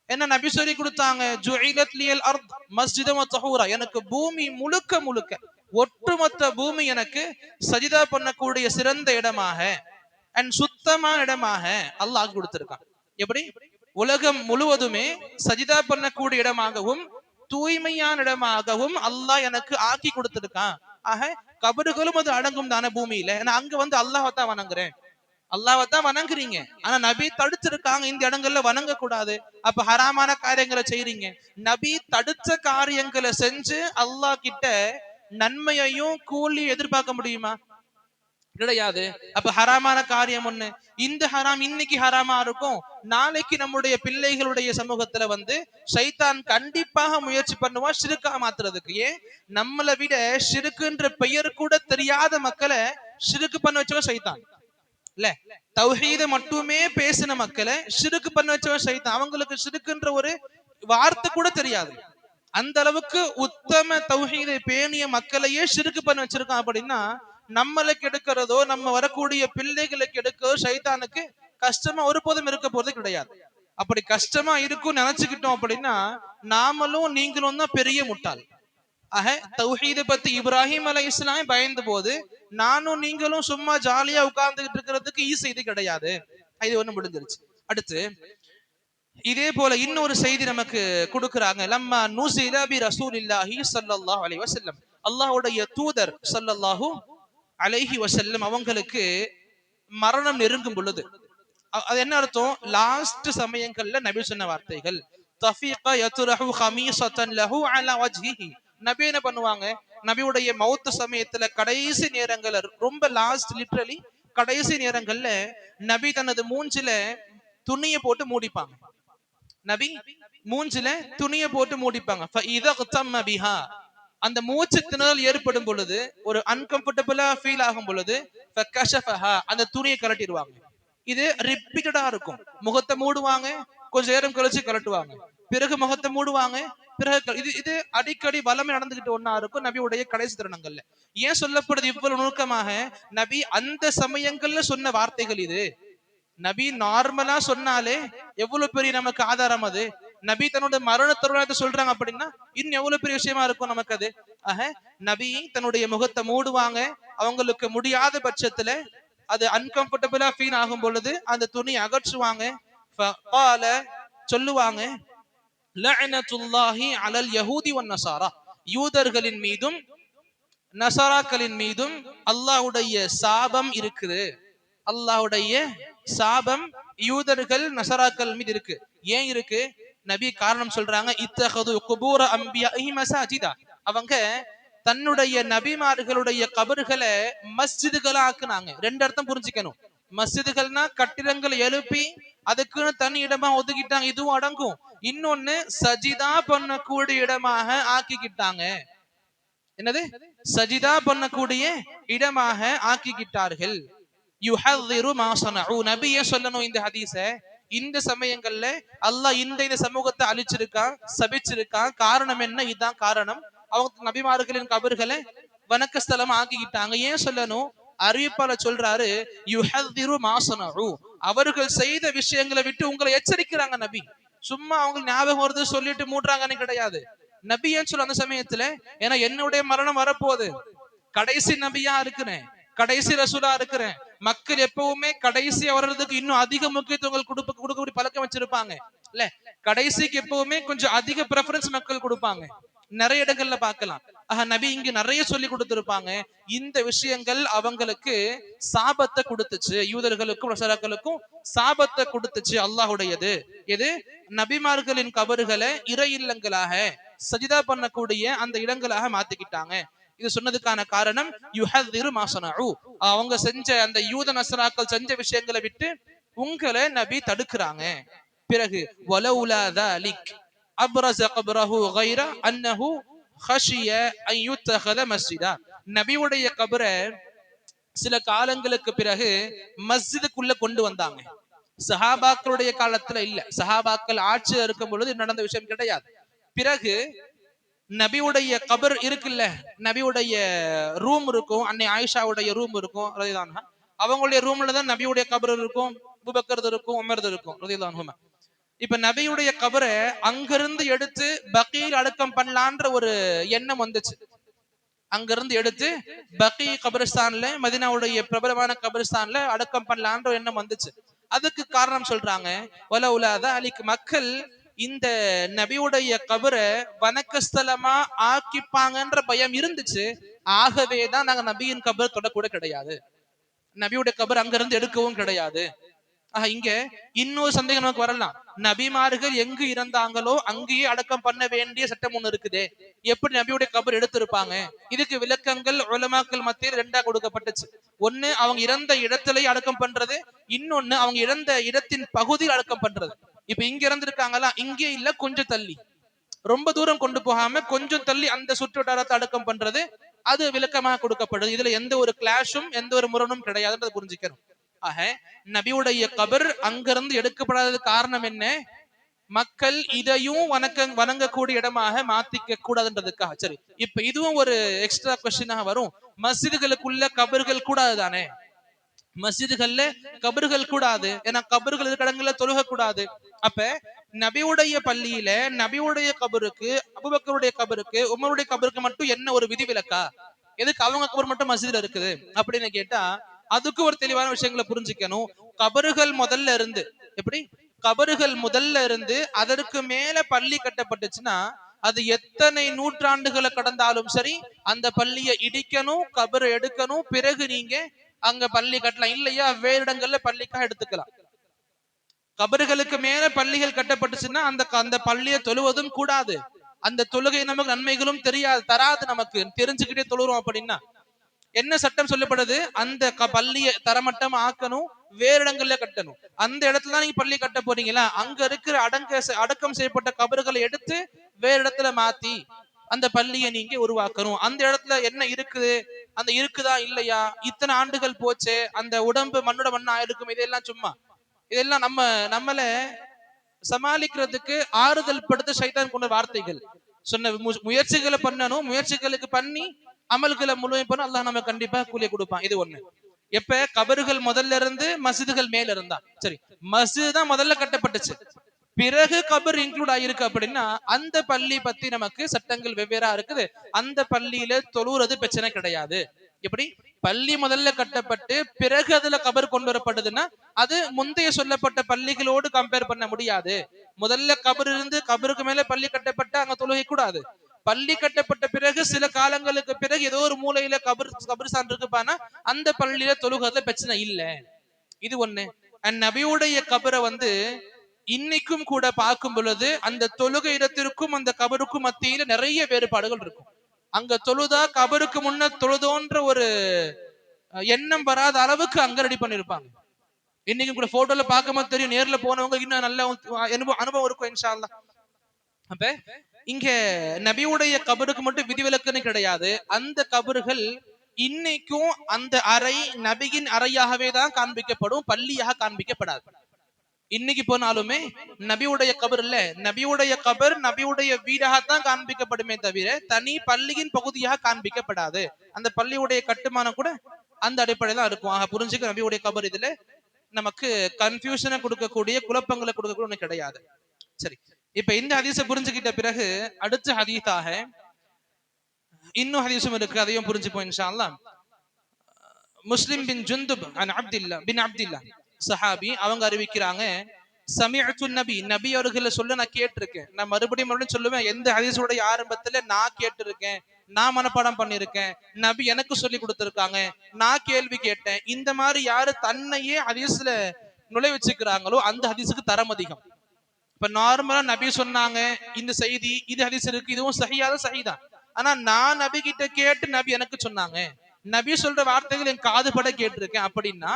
என்ன நபி சொல்லி கொடுத்தாங்க, ஜுஇலத் லியல் அர்த் மஸ்ஜிதன் வ தஹூரா, எனக்கு பூமி முழுக்க முழுக்க ஒட்டுமொத்த பூமி எனக்கு சஜிதா பண்ணக்கூடிய சிறந்த இடமாக அண்ட் சுத்தமான இடமாக அல்லாஹ் கொடுத்திருக்கான். எப்படி? உலகம் முழுவதுமே சஜிதா பண்ணக்கூடிய இடமாகவும் தூய்மையான இடமாகவும் அல்லாஹ் எனக்கு ஆக்கி கொடுத்திருக்கான். ஆக கபறுகளும் அது அடங்கும் தானே பூமியில. அங்க வந்து அல்லாஹ் தான் வணங்குறேன், அல்லாஹ் தான் வணங்குறீங்க. ஆனா நபி தடுத்திருக்காங்க, இந்த இடங்கள்ல வணங்க கூடாது. அப்ப ஹராமான காரியங்களை செய்றீங்க. நபி தடுத்த காரியங்களை செஞ்சு அல்லாஹ் கிட்ட நன்மையையும் கூலியும் எதிர்பார்க்க முடியுமா? கிடையாது. அப்ப ஹராமான காரியம் ஒண்ணு. இந்த ஹராம் இன்னைக்கு ஹராமா இருக்கும், நாளைக்கு நம்முடைய பிள்ளைகளுடைய சமூகத்துல ஷைத்தான் கண்டிப்பாக முயற்சி பண்ணுவான் ஷிருக்கா மாத்துறதுக்கு. ஏன், நம்மளை விட ஷிருக்குன்ற பெயர் கூட தெரியாத மக்களை ஷிருக்கு பண்ண வச்சவன் ஷைத்தான் இல்ல. தௌஹீத மட்டுமே பேசின மக்களை ஷிருக்கு பண்ண வச்சவன் ஷைத்தான். அவங்களுக்கு ஷிருக்குன்ற ஒரு வார்த்தை கூட தெரியாது. அந்த அளவுக்கு உத்தம தௌஹீதை பேணிய மக்களையே ஷிருக்கு பண்ண வச்சிருக்கான். அப்படின்னா நம்மளுக்கு எடுக்கிறதோ நம்ம வரக்கூடிய பிள்ளைகளுக்கு எடுக்கிறதோ ஷைத்தானுக்கு கஷ்டமா ஒருபோதும் இருக்க போறது கிடையாது. அப்படி கஷ்டமா இருக்கும் நினைச்சுக்கிட்டோம் அப்படின்னா நாமளும் நீங்களும் தான் பெரிய முட்டாள். ஆக தௌஹீதை பத்தி இப்ராஹிம் அலைஹிஸ்ஸலாம் பயந்த போது நானும் நீங்களும் சும்மா ஜாலியா உட்கார்ந்துகிட்டு இருக்கிறதுக்கு ஈஸி இது கிடையாது. இது ஒண்ணு முடிஞ்சிருச்சு. அடுத்து இதே போல இன்னொரு செய்தி நமக்கு கொடுக்கிறாங்க. லம்மா நுஸில பி ரசூலில்லாஹி ஸல்லல்லாஹு அலைஹி வஸல்லம், அல்லாஹ்வுடைய தூதர் ஸல்லல்லாஹு அலைஹி வஸல்லம் அவங்களுக்கு மரணம் நெருங்கும் பொழுது, அது என்ன அர்த்தம், லாஸ்ட் சமயங்கள்ல நபி சொன்ன வார்த்தைகள், தஃபீக யத்ரஹு கமீஸத்தன் லஹு அலா வஜ்ஹிஹி. நபி என்ன பண்ணுவாங்க, நபியுடைய மௌத் சமயத்துல கடைசி நேரங்கள்ல, ரொம்ப லாஸ்ட் லிட்டரலி கடைசி நேரங்கள்ல நபி தனது மூஞ்சில துணியை போட்டு மூடிப்பாங்க. நபி மூஞ்சில துணியை போட்டு மூடிப்பாங்க. அந்த மூச்சு திணறல் ஏற்படும் பொழுது, ஒரு அன்கம்ஃபர்டபுளா ஃபீல் ஆகும் பொழுது அந்த துணியை கலட்டிடுவாங்க. இது ரிப்பீட்டடா இருக்கும். முகத்தை மூடுவாங்க, கொஞ்ச நேரம் கழிச்சு கலட்டுவாங்க, பிறகு முகத்தை மூடுவாங்க, பிறகு இது அடிக்கடி வளமை நடந்துகிட்டு ஒன்னா இருக்கும் நபியுடைய கடைசி தருணங்கள்ல. ஏன் சொல்லப்படுது இவ்வளவு நுணுக்கமாக? நபி அந்த சமயங்கள்ல சொன்ன வார்த்தைகள் இது. நபி நார்மலா சொன்னாலே எவ்வளவு பெரிய நமக்கு ஆதாரம் அது. நபி தன்னுடைய மரண தருணத்தை சொல்றாங்க அப்படின்னா இன்னும் எவ்வளவு பெரிய விஷயமா இருக்கும் நமக்கு அது. நபி தன்னுடைய முகத்தை மூடுவாங்க, அவங்களுக்கு முடியாத பட்சத்துல, அது அன்கம்ஃபர்டபுளா ஃபீல் ஆகும் பொழுது அந்த துணி அகற்றுவாங்க. சொல்லுவாங்க, லஅனத்துல்லாஹி அலல் யஹூதி வன் நஸாரா, யூதர்களின் மீதும் நஸராக்களின் மீதும் அல்லாஹ்வுடைய சாபம் இருக்குது. அல்லாஹ்வுடைய சாபம் யூதர்கள் நஸராக்கள் மீது இருக்கு. ஏன் இருக்கு? நபி காரணம் சொல்றாங்க, இத்தஹது குபூர அன்பியாஇ மஸாஜிதா, அவங்க தன்னுடைய நபிமார்களுடைய கபர்களை மஸ்ஜிதுகளா ஆக்குனாங்க. ரெண்டு அர்த்தம் புரிஞ்சுக்கணும். மஸ்ஜிதுகள்னா கட்டிடங்கள் எழுப்பி அதுக்குன்னு தனி இடமா ஒதுக்கிட்டாங்க, இதுவும் அடங்கும். இன்னொன்னு சஜிதா பண்ணக்கூடிய இடமாக ஆக்கிக்கிட்டாங்க. என்னது? சஜிதா பண்ணக்கூடிய இடமாக ஆக்கிக்கிட்டார்கள். யுஹذிரு மா ஸனஉ, நபியே சொல்லணும் இந்த ஹதீஸ. இந்த சமயங்கள்ல அல்லாஹ் இந்த சமூகத்தை அழிச்சிருக்கான், சபிச்சிருக்கான். காரணம் என்ன? இதுதான் காரணம். அவங்க நபிமார்களின் கபர்களை வணக்க ஸ்தலம் ஆக்கிக்கிட்டாங்க. ஏன் சொல்லணும்? அறிவிப்பாளர் சொல்றாரு, யுஹذிரு மா ஸனஉ, அவர்கள் செய்த விஷயங்களை விட்டு உங்களை எச்சரிக்கிறாங்க நபி. சும்மா அவங்க ஞாபகம் வருது சொல்லிட்டு மூடுறாங்கன்னு கிடையாது. நபி ஏன் சொல்ல அந்த சமயத்துல, ஏன்னா என்னுடைய மரணம் வரப்போகுது, கடைசி நபியா இருக்கிறேன், கடைசி ரசூலா இருக்கிறேன். மக்கள் எப்பவுமே கடைசி வர்றதுக்கு இன்னும் அதிக முக்கியத்துவங்கள் கொடுக்கக்கூடிய பழக்கம் வச்சிருப்பாங்க இல்ல. கடைசிக்கு எப்பவுமே கொஞ்சம் அதிக ப்ரெஃபரன்ஸ் மக்கள் கொடுப்பாங்க. நிறைய இடங்கள்ல பார்க்கலாம். நபி இங்க நிறைய சொல்லி கொடுத்திருப்பாங்க. இந்த விஷயங்கள் அவங்களுக்கு சாபத்தை கொடுத்துச்சு, யூதர்களுக்கும் நஸராக்களுக்கும் சாபத்தை கொடுத்துச்சு. அல்லாஹ்வுடையது எது? நபிமார்களின் கபறுகளை இறை இல்லங்களாக, சஜிதா பண்ணக்கூடிய அந்த இடங்களாக மாத்திக்கிட்டாங்க. இது சொன்னதுக்கான காரணம் யுஹذிரு மா ஸனஉ, அவங்க செஞ்ச அந்த யூத நஸராக்கள் செஞ்ச விஷயங்களை விட்டு உங்களை நபி தடுக்கிறாங்க. பிறகு வலவுலா ذلك அப்ரஸ கப்ரஹு غير انه خشي ان يتخذ مسجدا, நபியுடைய கபரை சில காலங்களுக்கு பிறகு மஸ்ஜிதுக்குள்ள கொண்டு வந்தாங்க. சஹாபாக்களுடைய காலத்துல இல்ல, சஹாபாக்கள் ஆட்சி இருக்கும் பொழுது நடந்த விஷயம் கிடையாது. பிறகு நபியுடைய கபர் இருக்குல்ல, நபியுடைய ரூம் இருக்கும், அன்னை ஆயிஷாவுடைய ரூம் இருக்கும் ரலியல்லாஹு அன்ஹா, அவங்களுடைய ரூம்ல தான் நபியுடைய கபர் இருக்கும், அபூபக்கர் இருக்கும், உமர் இருக்கும் ரலியல்லாஹு அன்ஹுமா. இப்ப நபியுடைய கபரை அங்கிருந்து எடுத்து பகீல் அடக்கம் பண்ணலான்ற ஒரு எண்ணம் வந்துச்சு. அங்கிருந்து எடுத்து பகீ கபரிஸ்தான்ல, மதீனாவுடைய பிரபலமான கபரிஸ்தான்ல அடக்கம் பண்ணலான்ற எண்ணம் வந்துச்சு. அதுக்கு காரணம் சொல்றாங்க, வலவுலா ذلك, மக்கள் இந்த நபியுடைய கபரை வணக்கஸ்தலமா ஆக்கிப்பாங்கன்ற பயம் இருந்துச்சு. ஆகவேதான் நாங்க நபியின் கபர் தொடக்கூட கிடையாது, நபியுடைய கபர் அங்கிருந்து எடுக்கவும் கிடையாது. இங்க இன்னொரு சந்தேகம் நமக்கு வரலாம். நபிமார்கள் எங்கு இறந்தாங்களோ அங்கேயே அடக்கம் பண்ண வேண்டிய சட்டம் ஒண்ணு இருக்குது. எப்படி நபியுடைய கபர் எடுத்திருப்பாங்க? இதுக்கு விளக்கங்கள் உலமாக்கள் மத்தியில் ரெண்டா கொடுக்கப்பட்டுச்சு. ஒண்ணு அவங்க இறந்த இடத்திலேயே அடக்கம் பண்றது, இன்னொன்னு அவங்க இறந்த இடத்தின் பகுதியில் அடக்கம் பண்றது. இப்ப இங்க இறந்திருக்காங்களா, இங்கே இல்ல கொஞ்சம் தள்ளி, ரொம்ப தூரம் கொண்டு போகாம கொஞ்சம் தள்ளி அந்த சுற்று வட்டாரத்தை அடக்கம் பண்றது, அது விளக்கமாக கொடுக்கப்படுது. இதுல எந்த ஒரு கிளாஷும் எந்த ஒரு முரணும் கிடையாதுன்றதை புரிஞ்சுக்கணும். ஆக நபியுடைய கபர் அங்கிருந்து எடுக்கப்படாதது காரணம் என்ன? மக்கள் இதையும் வணங்கக்கூடிய இடமாக மாத்திக்க கூடாதுன்றதுக்காக. சரி, இப்ப இதுவும் ஒரு எக்ஸ்ட்ரா கொஸ்டினாக வரும். மஸ்ஜிதுகளுக்குள்ள கபர்கள் கூடாது தானே? மஸ்ஜிதுகள்ல கபர்கள் கூடாது, ஏன்னா கபர்கள் இருக்கிற இடங்கள்ல தொழுக கூடாது. அப்ப நபியுடைய பள்ளியில நபியுடைய கபருக்கு, அபூபக்கருடைய கபருக்கு, உமருடைய கபருக்கு மட்டும் என்ன ஒரு விதிவிலக்கா? எதுக்கு அவங்க கபர் மட்டும் மஸ்ஜிதுல இருக்குது அப்படின்னு கேட்டா, அதுக்கு ஒரு தெளிவான விஷயங்களை புரிஞ்சுக்கணும். கபறுகள் முதல்ல இருந்து, எப்படி கபறுகள் முதல்ல இருந்து அதற்கு மேல பள்ளி கட்டப்பட்டுச்சுன்னா, அது எத்தனை நூற்றாண்டுகளை கடந்தாலும் சரி அந்த பள்ளியை இடிக்கணும், கபரை எடுக்கணும், பிறகு நீங்க அங்க பள்ளி கட்டலாம். இல்லையா வேறு இடங்கள்ல பள்ளிக்காக எடுத்துக்கலாம். கபறுகளுக்கு மேல பள்ளிகள் கட்டப்பட்டுச்சுன்னா அந்த பள்ளியை தொழுவதும் கூடாது. அந்த தொழுகை நமக்கு நன்மைகளும் தெரியாது, தராது. நமக்கு தெரிஞ்சுக்கிட்டே தொழுறோம் அப்படின்னா என்ன சட்டம் சொல்லப்படுது? அந்த பள்ளியை தரமட்டம் ஆக்கணும், வேறு இடங்கள்ல கட்டணும். அந்த இடத்துல நீங்க பள்ளி கட்ட போறீங்களா, அங்க இருக்கிற அடக்கம் செய்யப்பட்ட கபறுகளை எடுத்து வேறு இடத்துல மாத்தி அந்த பள்ளியை நீங்க உருவாக்கணும். அந்த இடத்துல என்ன இருக்குது, அந்த இருக்குதா இல்லையா, இத்தனை ஆண்டுகள் போச்சு, அந்த உடம்பு மண்ணோட மண்ணா இருக்கும், இதெல்லாம் சும்மா, இதெல்லாம் நம்மள சமாளிக்கிறதுக்கு ஆறுதல் படுத்த சைத்தான் கொண்ட வார்த்தைகள். சொன்ன முயற்சிகளை பண்ணணும், முயற்சிகளுக்கு பண்ணி அமல்களை முழுமை பண்ண அல்லாஹ் நம்ம கண்டிப்பா கூலிய கொடுப்பான். இது ஒண்ணு. எப்ப கபறுகள் முதல்ல இருந்து மஸ்ஜிதுகள் மேல இருந்தா சரி, மஸ்ஜித் தான் முதல்ல கட்டப்பட்டுச்சு, பிறகு கபர் இன்க்ளூட் ஆயிருக்கு அப்படின்னா அந்த பள்ளி பத்தி நமக்கு சட்டங்கள் வெவ்வேறா இருக்குது. அந்த பள்ளியில தொழுறது பிரச்சனை கிடையாது. எப்படி பள்ளி முதல்ல கட்டப்பட்டு பிறகு அதுல கபர் கொண்டு வரப்படுதுன்னா அது முந்தைய சொல்லப்பட்ட பள்ளிகளோடு கம்பேர் பண்ண முடியாது. முதல்ல கபர் இருந்து கபருக்கு மேல பள்ளி கட்டப்பட்ட அங்க தொழுகை கூடாது. பள்ளி கட்டப்பட்ட பிறகு சில காலங்களுக்கு பிறகு ஏதோ ஒரு மூலையில கபர்ஸ்தான் இருக்குப்பானா அந்த பள்ளியில தொழுகிறதுல பிரச்சனை இல்லை. இது ஒண்ணு. நபியுடைய கபரை இன்னைக்கும் கூட பார்க்கும் பொழுது அந்த தொழுகை இடத்திற்கும் அந்த கபருக்கும் மத்தியில நிறைய வேறுபாடுகள் இருக்கும். அங்க தொழுதா கபருக்கு முன்ன தொழுதோன்ற ஒரு எண்ணம் வராத அளவுக்கு அங்க ரெடி பண்ணிருப்பாங்க. இன்னைக்கு கூட போட்டோல பார்க்கும்போது தெரியும், நேர்ல போனவங்க இன்னும் நல்ல அனுபவம் இருக்கும் இன்ஷா அல்லாஹ். அப்ப இங்க நபியுடைய கபருக்கு மட்டும் விதிவிலக்குன்னு கிடையாது. அந்த கபறுகள் இன்னைக்கும் அந்த அறை நபியின் அறையாகவே தான் காண்பிக்கப்படும், பள்ளியாக காண்பிக்கப்படாது. இன்னைக்கு போனாலுமே நபியுடைய கபர் இல்ல, நபியுடைய கபர் நபியுடைய வீடாகத்தான் காண்பிக்கப்படுமே தவிர தனி பள்ளியின் பகுதியாக காண்பிக்கப்படாது. அந்த பள்ளியுடைய கட்டுமானம் கூட அந்த அடிப்படையில இருக்கும். ஆக புரிஞ்சுக்க, நபியுடைய கபர் இதுல நமக்கு கன்ஃபியூஷனை கொடுக்கக்கூடிய, குழப்பங்களை கொடுக்கக்கூடிய ஒண்ணு கிடையாது. சரி, இப்ப இந்த ஹதீஸை புரிஞ்சுக்கிட்ட பிறகு அடுத்த ஹதீஸாக இன்னும் ஹதீஸும் இருக்கு, அதையும் புரிஞ்சுப்போம் இன்ஷா அல்லாஹ். முஸ்லிம் பின் ஜுந்துப் அப்துல்லா சஹாபி அவங்க அறிவிக்கிறாங்க, சமிஅத்து நபி, நபி அவர்களை சொல்ல நான் கேட்டிருக்கேன். நான் மறுபடியும் சொல்லுவேன், எந்த ஹதீஸுடைய ஆரம்பத்துல நான் கேட்டிருக்கேன், நான் மனப்பாடம் பண்ணிருக்கேன், நபி எனக்கு சொல்லி கொடுத்திருக்காங்க, நான் கேள்வி கேட்டேன், இந்த மாதிரி யாரு தன்னையே ஹதீஸ்ல நுழைவச்சுக்கிறாங்களோ அந்த ஹதீஸுக்கு தரம் அதிகம். இப்ப நார்மலா நபி சொன்னாங்க இந்த செய்தி, இது ஹதீஸ் இருக்கு, இதுவும் சஹீஹாத சஹீதான். ஆனா நான் நபி கிட்ட கேட்டு நபி எனக்கு சொன்னாங்க, நபி சொல்ற வார்த்தைகள் என் காதுபட கேட்டிருக்கேன் அப்படின்னா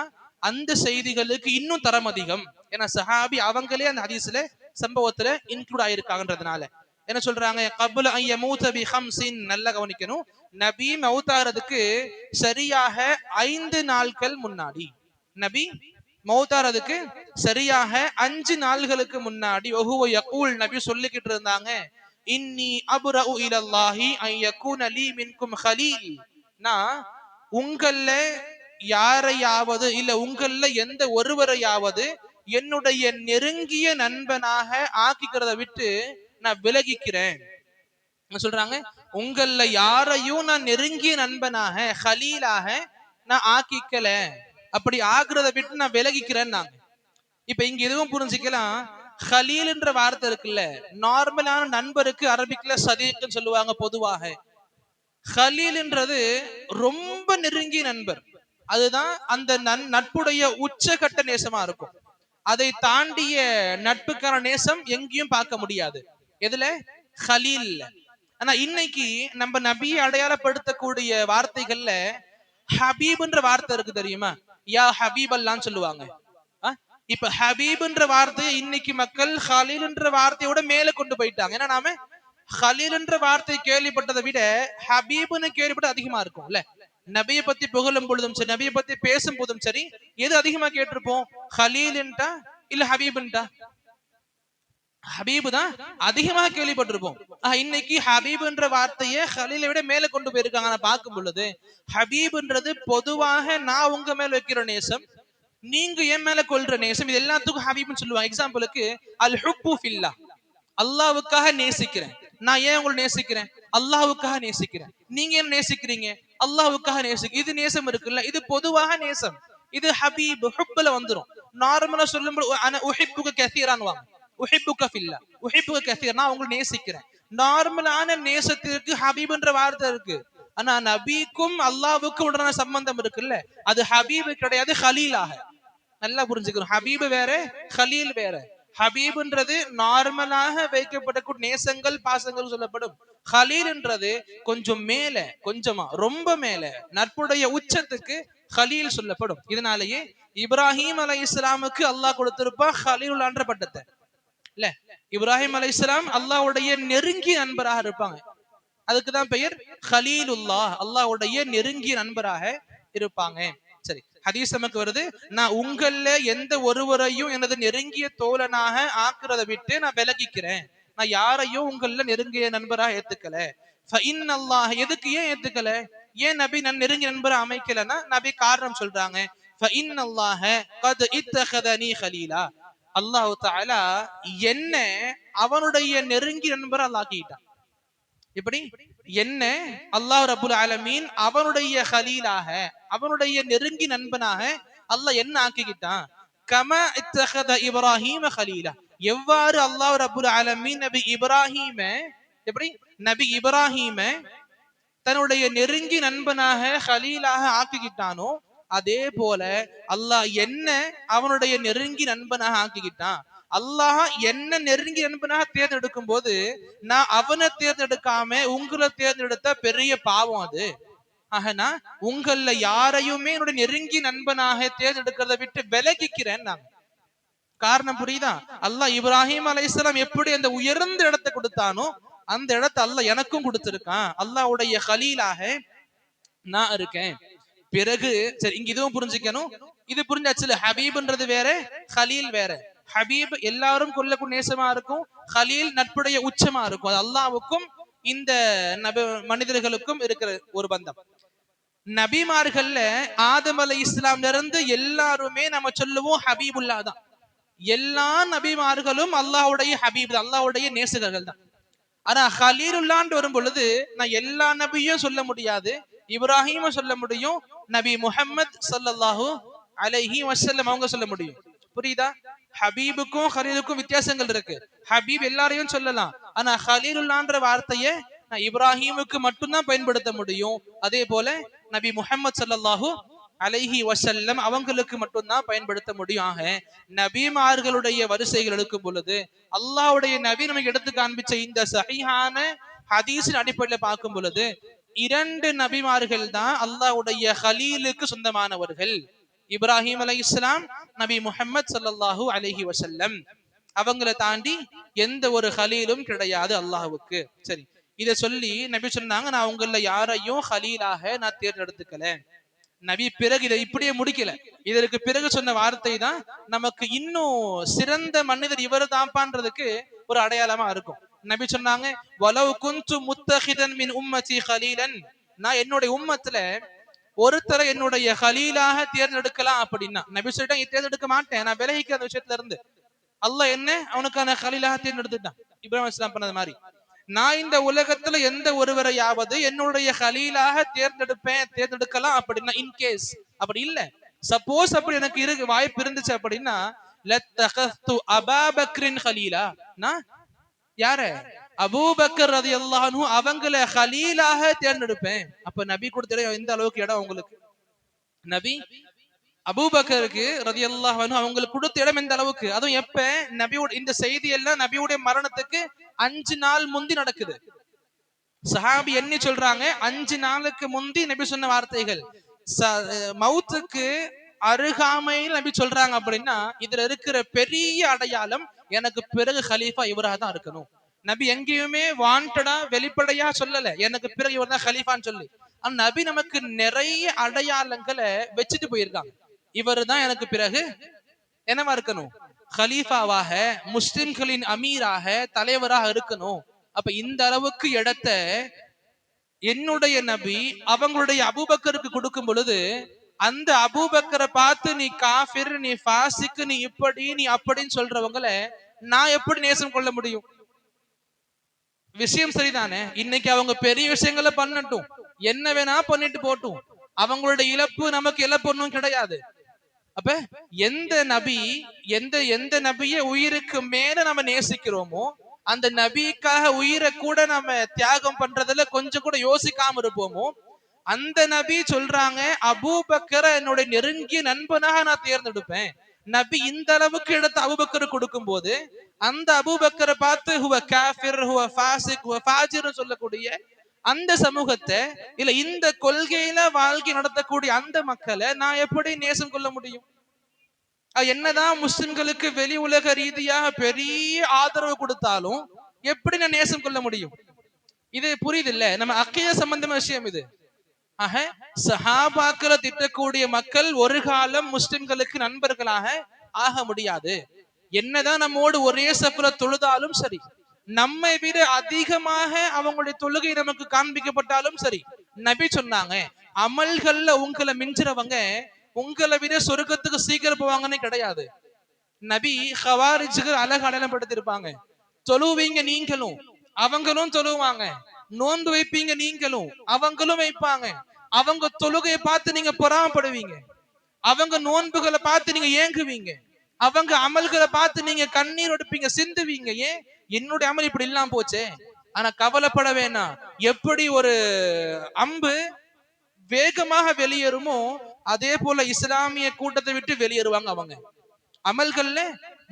அந்த செய்திகளுக்கு இன்னும் தரம் அதிகம். ஏன்னா சஹாபி அவங்களே அந்த ஹதீஸ்ல சம்பவத்துல இன்க்ளூட் ஆயிருக்காங்கன்றதுனால என்ன சொல்றாங்க, கபுல ஐ யமூத பி ஹம்ஸின், நல்லா கவனிக்கணும், நபி மௌத்தாகிறதுக்கு சரியாக 5 நாட்கள் முன்னாடி, நபி மௌத்தாகிறதுக்கு சரியாக 5 நாள்களுக்கு முன்னாடி நபி சொல்லிக்கிட்டு இருந்தாங்க, இன்னி அப்ரஉ இலல்லாஹி அன் யகூன லீ மின்கும் கலீல், நான் உங்கள யாரையாவது இல்ல உங்கள எந்த ஒருவரையாவது என்னுடைய நெருங்கிய நண்பனாக ஆக்கிக்கிறத விட்டு நான் விலகிக்கிறேன். சொல்றாங்க, உங்கள யாரையும் நான் நெருங்கிய நண்பனாக ஹலீலாக நான் ஆக்கிக்கல, அப்படி ஆகுறத விட்டு நான் விலகிக்கிறேன். இப்ப இங்க எதுவும் புரிஞ்சுக்கலாம், ஹலீல் என்ற வார்த்தை இருக்குல்ல, நார்மலான நண்பருக்கு அரபிக்ல சதீக்னு சொல்லுவாங்க பொதுவாக. ஹலீல்ன்றது ரொம்ப நெருங்கிய நண்பர், அதுதான் அந்த நட்புடைய உச்சகட்ட நேசமா இருக்கும். அதை தாண்டிய நட்புக்கான நேசம் எங்கேயும் பார்க்க முடியாது. எதுல? ஹலீல். ஆனா இன்னைக்கு நம்ம நபியை அடையாளப்படுத்தக்கூடிய வார்த்தைகள்ல ஹபீப்ன்ற வார்த்தை இருக்கு தெரியுமா? யா ஹபீப் அல்லான்னு சொல்லுவாங்க. இப்ப ஹபீப்ன்ற வார்த்தையை இன்னைக்கு மக்கள் ஹலீல்ன்ற வார்த்தையோட மேல கொண்டு போயிட்டாங்க. ஏன்னா நாம ஹலீல்ன்ற வார்த்தை கேள்விப்பட்டதை விட ஹபீப்னு கேள்விப்பட்ட அதிகமா இருக்கும்ல. நபியை பத்தி புகழும் பொழுதும் சரி, நபியை பத்தி பேசும் போதும் சரி, எது அதிகமா கேட்டிருப்போம்? ஹலீல்ன்டா இல்ல ஹபீப்ன்டா? ஹபீபு தான் அதிகமாக கேள்விப்பட்டிருப்போம். இன்னைக்கு ஹபீப்ன்ற வார்த்தையை ஹலீலை விட மேல கொண்டு போயிருக்காங்க. நான் பார்க்கும் பொழுது ஹபீப்ன்றது பொதுவாக நான் உங்க மேல வைக்கிற நேசம், நீங்க என் மேல கொள்ற நேசம், இது எல்லாத்துக்கும் ஹபீப்னு சொல்லுவாங்க. எக்ஸாம்பிளுக்கு அல் ஹுப்பு ஃபில்லா, அல்லாஹ்வுக்காக நேசிக்கிறேன். நான் ஏன் உங்களை நேசிக்கிறேன்? அல்லாஹ்வுக்காக நேசிக்கிறேன். நீங்க என்ன நேசிக்கிறீங்க? அல்லாஹ்வுக்காக நேசிக்க. இது நேசம் இருக்குல்ல, இது பொதுவாக நேசம். இது ஹபீப் ஹுப்ல வந்துரும். நார்மலா சொல்லும்போது அன உஹிப்புக கஸீரான்வாங்க. உஹிப்புக ஃபில்லா, உஹிப்புக கஸீர், நான் உங்களை நேசிக்கிறேன். நார்மலான நேசத்திற்கு ஹபீப்ன்ற வார்த்தை இருக்கு. ஆனா நபிக்கும் அல்லாஹ்வுக்கும் உடனான சம்பந்தம் இருக்குல்ல, அது ஹபீப் கிடையாது, ஹலீலாக. நல்லா புரிஞ்சுக்கணும். ஹபீப் வேற, ஹலீல் வேற. ஹபீப்ன்றது நார்மலாக வைக்கப்படக்கூடிய நேசங்கள் பாசங்கள் சொல்லப்படும். ஹலீல்ன்றது கொஞ்சம் மேல, கொஞ்சமா ரொம்ப மேல, நட்புடைய உச்சத்துக்கு ஹலீல் சொல்லப்படும். இதனாலேயே இப்ராஹிம் அலைஹிஸ்ஸலாமுக்கு அல்லாஹ் கொடுத்திருப்பா ஹலீலுல்லான்ற பட்டத்தை இல்ல. இப்ராஹிம் அலைஹிஸ்ஸலாம் அல்லாஹ்வுடைய நெருங்கிய நண்பராக இருப்பாங்க. அதுக்குதான் பெயர் ஹலீலுல்லாஹ், அல்லாஹ்வுடைய நெருங்கிய நண்பராக இருப்பாங்க. சரி, ஹதீஸ் நமக்கு வருது, நான் உங்கள எந்த ஒருவரையும் எனது நெருங்கிய தோழனாக ஆக்குறதை விட்டு நான் விலகிக்கிறேன். நான் யாரையும் உங்கள நெருங்கிய நண்பராக ஏத்துக்கல. ஃபஇன்னல்லாஹ், எதுக்கு ஏன் ஏத்துக்கல? ஏன் நபி நான் நெருங்கிய நண்பரை அமைக்கலன்னா நபி காரணம் சொல்றாங்க. ஃபஇன்னல்லாஹ கத் இத்தகதனி ஹலீலா, அல்லாஹ் தஆலா என்ன அவனுடைய நெருங்கிய நண்பரை ஆக்கிட்டான். எப்படி? என்ன அல்லாஹ் ரப்புல் ஆலமீன் அவனுடைய ஹலீலாக, அவனுடைய நெருங்கி நண்பனாக அல்லாஹ் என்ன ஆக்கிக்கிட்டான். கமா இத்தகத இப்ராஹீம ஹலீலா, எவ்வாறு அல்லாஹ் ரப்புல் ஆலமீன் நபி இப்ராஹீம, எப்படி நபி இப்ராஹீம தன்னுடைய நெருங்கி நண்பனாக ஹலீலாக ஆக்கிக்கிட்டானோ, அதே போல அல்லாஹ் என்ன அவனுடைய நெருங்கி நண்பனாக ஆக்கிக்கிட்டான். அல்லாஹ் என்ன நெருங்கி நண்பனாக தேர்ந்தெடுக்கும் போது நான் அவனை தேர்ந்தெடுக்காம உங்களை தேர்ந்தெடுத்த பெரிய பாவம் அது. ஆகனா உங்கள யாரையுமே என்னுடைய நெருங்கி நண்பனாக தேர்ந்தெடுக்கிறத விட்டு விலகிக்கிறேன் நான். காரணம் புரியுதா? அல்லாஹ் இப்ராஹிம் அலைஹிஸ்ஸலாம் எப்படி அந்த உயர்ந்த இடத்தை கொடுத்தானோ அந்த இடத்தை அல்லாஹ் எனக்கும் கொடுத்திருக்கான். அல்லாஹ்வுடைய ஹலீலாக நான் இருக்கேன். பிறகு சரி, இங்க இதுவும் புரிஞ்சுக்கணும். இது புரிஞ்சாச்சுல, ஹபீப்ன்றது வேற, ஹலீல் வேற. ஹபீப் எல்லாரும் கொள்ளக்கூடிய நேசமா இருக்கும், ஹலீல் நட்புடைய உச்சமா இருக்கும். அது அல்லாஹ்வுக்கும் இந்த மனிதர்களுக்கும் இருக்கிற ஒரு பந்தம். நபிமார்கள்ல ஆதம் அலைஹிஸ்ஸலாம்ல இருந்து எல்லாருமே நம்ம சொல்லுவோம் ஹபீபுல்லா தான். எல்லா நபிமார்களும் அல்லாஹ்வுடைய ஹபீப் தான், அல்லாஹ்வுடைய நேசகர்கள் தான். ஆனா ஹலீலுல்லான்னு வரும் பொழுது நான் எல்லா நபியும் சொல்ல முடியாது. இப்ராஹிம சொல்ல முடியும், நபி முஹம்மத் ஸல்லல்லாஹு அலைஹி வஸல்லம் அவங்க சொல்ல முடியும். புரியுதா? ஹபீபுக்கும் ஹலீலுக்கும் வித்தியாசங்கள் இருக்கு. ஹபீப் எல்லாரையும் சொல்லலாம், ஆனா ஹலீலுல்லான்ற வார்த்தையை நான் இப்ராஹிமுக்கு மட்டும்தான் பயன்படுத்த முடியும். அதே போல நபி முஹம்மத் ஸல்லல்லாஹு அலைஹி வஸல்லம் அவங்களுக்கு மட்டும்தான் பயன்படுத்த முடியும். ஆக நபிமார்களுடைய வரிசைகள் எடுக்கும் பொழுது அல்லாஹ்வுடைய நபி நமக்கு எடுத்து காண்பிச்ச இந்த சஹீஹான ஹதீஸின் அடிப்படையில் பார்க்கும் பொழுது இரண்டு நபிமார்கள் தான் அல்லாஹ்வுடைய ஹலீலுக்கு சொந்தமானவர்கள். இப்ராஹிம் அலைஹிஸ்ஸலாம், நபி முஹம்மத் ஸல்லல்லாஹு அலைஹி வஸல்லம். அவங்களை தாண்டி எந்த ஒரு ஹலீலும் கிடையாது அல்லாஹ்வுக்கு. சரி, இத சொல்லி நபி சொன்னாங்க, நான் உங்கள யாரையும் ஹலீலாக நான் தேர்ந்தெடுத்துக்கல. நபி பிறகு இதை இப்படியே முடிக்கல. இதற்கு பிறகு சொன்ன வார்த்தை தான் நமக்கு இன்னும் சிறந்த மனிதர் இவர் தான்பான்றதுக்கு ஒரு அடையாளமா இருக்கும். நபி சொன்னாங்க, வலவ் குன்து முத்தஹிதன் மின் உம்மதி ஹலீலன், நான் என்னுடைய உம்மத்துல ஒருத்தரை என்னுடைய ஹலீலாக தேர்ந்தெடுக்கலாம் அப்படின்னா, நபி சொல்லிட்டாங்க தேர்ந்தெடுக்க மாட்டேன், நான் விலகிக்க அந்த விஷயத்துல இருந்து. அல்லாஹ் என்ன அவனுக்கான ஹலீலாக தேர்ந்தெடுத்துட்டான், இப்ராஹிம் அலைஹிஸ்ஸலாம் பண்ணது மாதிரி. நான் இந்த உலகத்துல எந்த ஒருவரையாவது என்னுடைய ஹலீலாக தேர்ந்தெடுக்கலாம் அப்படின்னா, இன்கேஸ் அப்படி இல்ல, சப்போஸ் அப்படி எனக்கு இருக்கு வாய்ப்பு இருந்துச்சு அப்படின்னா, லத்தகஸ்து அபூபக்கரின் ஹலீலா, நான் யார அபூபக்கர் ரலியல்லாஹு அன்ஹு அவங்கள ஹலீலாக தேர்ந்தெடுப்பேன். அப்ப நபி கொடுத்த எந்த அளவுக்கு இடம் உங்களுக்கு. நபி அபூபக்கருக்கு ரலியல்லாஹு அன்ஹு அவங்களுக்கு கொடுத்த இடம் எந்த அளவுக்கு, அதுவும் எப்ப நபியோட இந்த செய்தி எல்லாம் நபியுடைய மரணத்துக்கு 5 நாள் முந்தி நடக்குது. சஹாபி எண்ணி சொல்றாங்க 5 நாளுக்கு முந்தி நபி சொன்ன வார்த்தைகள். மவுத்துக்கு அருகாமையில் நபி சொல்றாங்க அப்படின்னா இதுல இருக்கிற பெரிய அடையாளம் எனக்கு பிறகு ஹலீஃபா இவராக தான் இருக்கணும். நபி எங்கேயுமே வாண்டடா வெளிப்படையா சொல்லல எனக்கு பிறகு இவர் தான் ஹலீஃபான்னு சொல்லி. ஆனா நபி நமக்கு நிறைய அடையாளங்களை வச்சுட்டு போயிருக்காங்க. இவர் தான் எனக்கு பிறகு என்னவா இருக்கணும், ஹலீஃபாவாக, முஸ்லிம்களின் அமீராக, தலைவராக இருக்கணும். அப்ப இந்த அளவுக்கு இடத்த என்னுடைய நபி அவங்களுடைய அபூபக்கருக்கு கொடுக்கும் பொழுது அந்த அபூபக்கரை பார்த்து நீ காஃபிர், நீ ஃபாசிக், நீ இப்படி நீ அப்படின்னு சொல்றவங்களை நான் எப்படி நேசம் கொள்ள முடியும்? விஷயம் சரிதானே. இன்னைக்கு அவங்க பெரிய விஷயங்களை பண்ணட்டும், என்ன வேணா பண்ணிட்டு போட்டும், அவங்களுடைய இழப்பு நமக்கு இழப்பு ஒன்றும் கிடையாது. அப்ப எந்த நபி எந்த நபிய உயிருக்கு மேல நம்ம நேசிக்கிறோமோ அந்த நபிக்காக உயிரை கூட நம்ம தியாகம் பண்றதுல கொஞ்சம் கூட யோசிக்காம இருப்போமோ அந்த நபி சொல்றாங்க அபூபக்கரை என்னுடைய நெருங்கிய நண்பனாக நான் தேர்ந்தெடுப்பேன். நபி இந்த அளவுக்கு இடத்த அபூபக்கர் கொடுக்கும் போது அந்த அபூபக்கரை பார்த்து ஹுவ காஃபிர், ஹுவ ஃபாசிக், ஹுவ ஃபாஜிர் சொல்லக்கூடிய அந்த சமூகத்தை இல்ல இந்த கொள்கையில வாழ்க்கை நடத்தக்கூடிய அந்த மக்களை நான் எப்படி நேசம் கொள்ள முடியும்? என்னதான் முஸ்லிம்களுக்கு வெளி உலக ரீதியாக பெரிய ஆதரவு கொடுத்தாலும் எப்படி நான் நேசம் கொள்ள முடியும்? இது புரியுது இல்ல? நம்ம அக்கீதா சம்பந்தமான விஷயம் இது. ஆக சஹாபாக்களை திட்டக்கூடிய மக்கள் ஒரு காலம் முஸ்லிம்களுக்கு நண்பர்களாக ஆக முடியாது. என்னதான் நம்மோடு ஒரே சஃப்ல தொழுதாலும் சரி, நம்மை விட அதிகமாக அவங்களுடைய தொழுகை நமக்கு காண்பிக்கப்பட்டாலும் சரி, நபி சொன்னாங்க அமல்கள்ல உங்களை மிஞ்சுறவங்க உங்களை விட சொர்க்கத்துக்கு சீக்கிரம் போவாங்கன்னு கிடையாது. நபி ஹவாரிஜுக்கு அழகு அடையாளப்படுத்திருப்பாங்க. தொழுவீங்க நீங்களும் அவங்களும் தொழுவாங்க, நோன்பு வைப்பீங்க நீங்களும் அவங்களும் வைப்பாங்க. அவங்க தொழுகையை பார்த்து நீங்க பொறாமப்படுவீங்க, அவங்க நோன்புகளை பார்த்து நீங்க ஏங்குவீங்க, அவங்க அமல்களை பார்த்து நீங்க கண்ணீர் எடுப்பீங்க, சிந்துவீங்க. ஏன் என்னுடைய அமல் இப்படி இல்லாம போச்சே. ஆனா கவலைப்பட வேணாம், எப்படி ஒரு அம்பு வேகமாக வெளியேறுமோ அதே போல இஸ்லாமிய கூட்டத்தை விட்டு வெளியேறுவாங்க. அவங்க அமல்கள்ல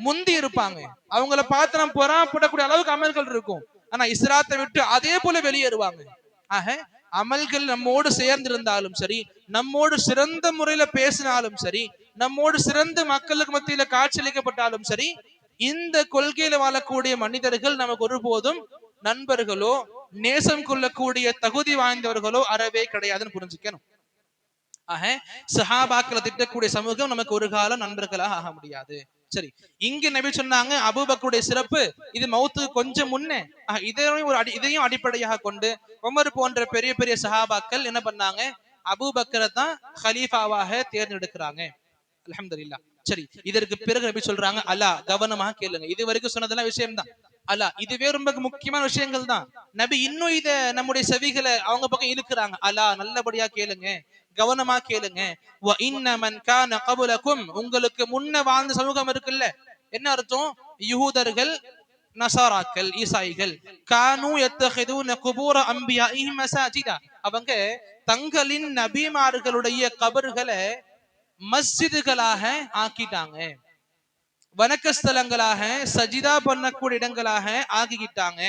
முந்தி இருப்பாங்க, அவங்கள பார்த்து நம்ம பொறாமப்படக்கூடிய அளவுக்கு அமல்கள் இருக்கும். ஆனா இஸ்லாத்தை விட்டு அதே போல வெளியேறுவாங்க. ஆக அமல்கள் நம்மோடு சேர்ந்திருந்தாலும் சரி, நம்மோடு சிறந்த முறையில பேசினாலும் சரி, நம்மோடு சிறந்த மக்களுக்கு மத்தியில காட்சியளிக்கப்பட்டாலும் சரி, இந்த கொள்கையில வாழக்கூடிய மனிதர்கள் நமக்கு ஒருபோதும் நண்பர்களோ நேசம் கொள்ளக்கூடிய தகுதி வாய்ந்தவர்களோ அறவே கிடையாதுன்னு புரிஞ்சுக்கணும். ஆக சஹாபாக்களை திட்டக்கூடிய சமூகம் நமக்கு ஒரு காலம் நண்பர்களாக ஆக முடியாது. சரி, இங்க நபி சொன்னாங்க அபூபக்கருடைய சிறப்பு இது மௌத்துக்கு கொஞ்சம் முன்னே. இதையும் அடிப்படையாக கொண்டு உமர் போன்ற பெரிய பெரிய சஹாபாக்கள் என்ன பண்ணாங்க, அபூபக்கரை தான் ஹலீஃபாவாக தேர்ந்தெடுக்கிறாங்க. அல்ஹம்துலில்லாஹ். சரி, இதற்கு பிறகு நபி சொல்றாங்க அல்லா கவனமாக கேளுங்க. இது வரைக்கும் சொன்னதெல்லாம் விஷயம் தான். அல்லா இதுவே ரொம்ப முக்கியமான விஷயங்கள் தான். நபி இன்னும் இத நம்முடைய செவிகளை அவங்க பக்கம் இழுக்கிறாங்க. அல்லா நல்லபடியா கேளுங்க, கவனமா கேளுங்க. உங்களுக்கு முன்ன வாழ்ந்த சமூகம் இருக்குல்ல, என்ன அர்த்தம்? யூதர்கள், நசாராக்கள், ஈசாயிகள், கானு யத்தஹிதுன குபூர அன்பியாஇஹிம் மசாஜிதா, அவங்க தங்களின் நபிமார்களுடைய கபர்களை மஸ்ஜிதுகளாக ஆக்கிட்டாங்க, வணக்கஸ்தலங்களாக சஜிதா பண்ணக்கூடிய இடங்களாக ஆக்கிக்கிட்டாங்க.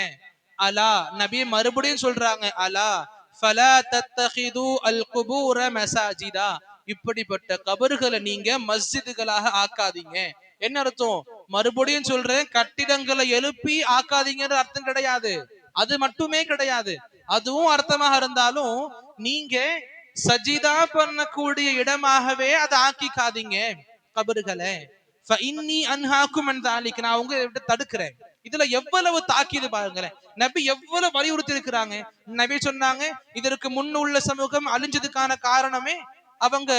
அலா நபி மறுபடியும் சொல்றாங்க, அலா ஃபலா தத்தஹிது அல் குபூர மசாஜிதா, இப்படிப்பட்ட கபர்களை நீங்க மஸ்ஜிதுகளாக ஆக்காதீங்க. என்ன அர்த்தம்? மறுபடியும் சொல்றேன், கட்டிடங்களை எழுப்பி ஆக்காதீங்கன்ற அர்த்தம் கிடையாது, அது மட்டுமே கிடையாது. அதுவும் அர்த்தமாக இருந்தாலும் நீங்க சஜிதா பண்ணக்கூடிய இடமாகவே அதை ஆக்கிக்காதீங்க கபர்களை. நான் உங்க தடுக்கிறேன். இதுல எவ்வளவு தாக்கீது பாருங்களேன். நபி எவ்வளவு வலியுறுத்தி இருக்கிறாங்க. நபி சொன்னாங்க இதற்கு முன்னுள்ள சமூகம் அழிஞ்சதுக்கான காரணமே அவங்க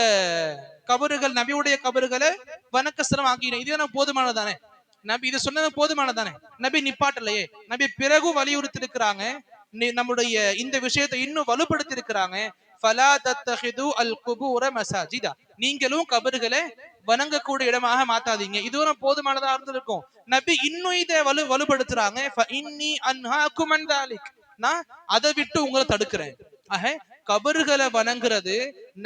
கபறுகள், நபியுடைய கபறுகளை வணக்கஸ்தலம் ஆக்கின. இது நம்ம போதுமானதானே? நபி இது சொன்னது போதுமானதானே? நபி நிப்பாட்டலையே. நபி பிறகு வலியுறுத்தி இருக்கிறாங்க, நம்முடைய இந்த விஷயத்தை இன்னும் வலுப்படுத்தி இருக்கிறாங்க. ஃபலா தத்தஹிது அல் குபூர மசாஜிதா, நீங்களும் கபறுகளை வணங்கக்கூடிய இடமாக மாத்தாதீங்க. இதுவும் போதுமானதா இருந்திருக்கும். நபி இன்னும் இதை வலுப்படுத்துறாங்க, நான் அதை விட்டு உங்களை தடுக்கிறேன். ஆக கபறுகளை வணங்குறது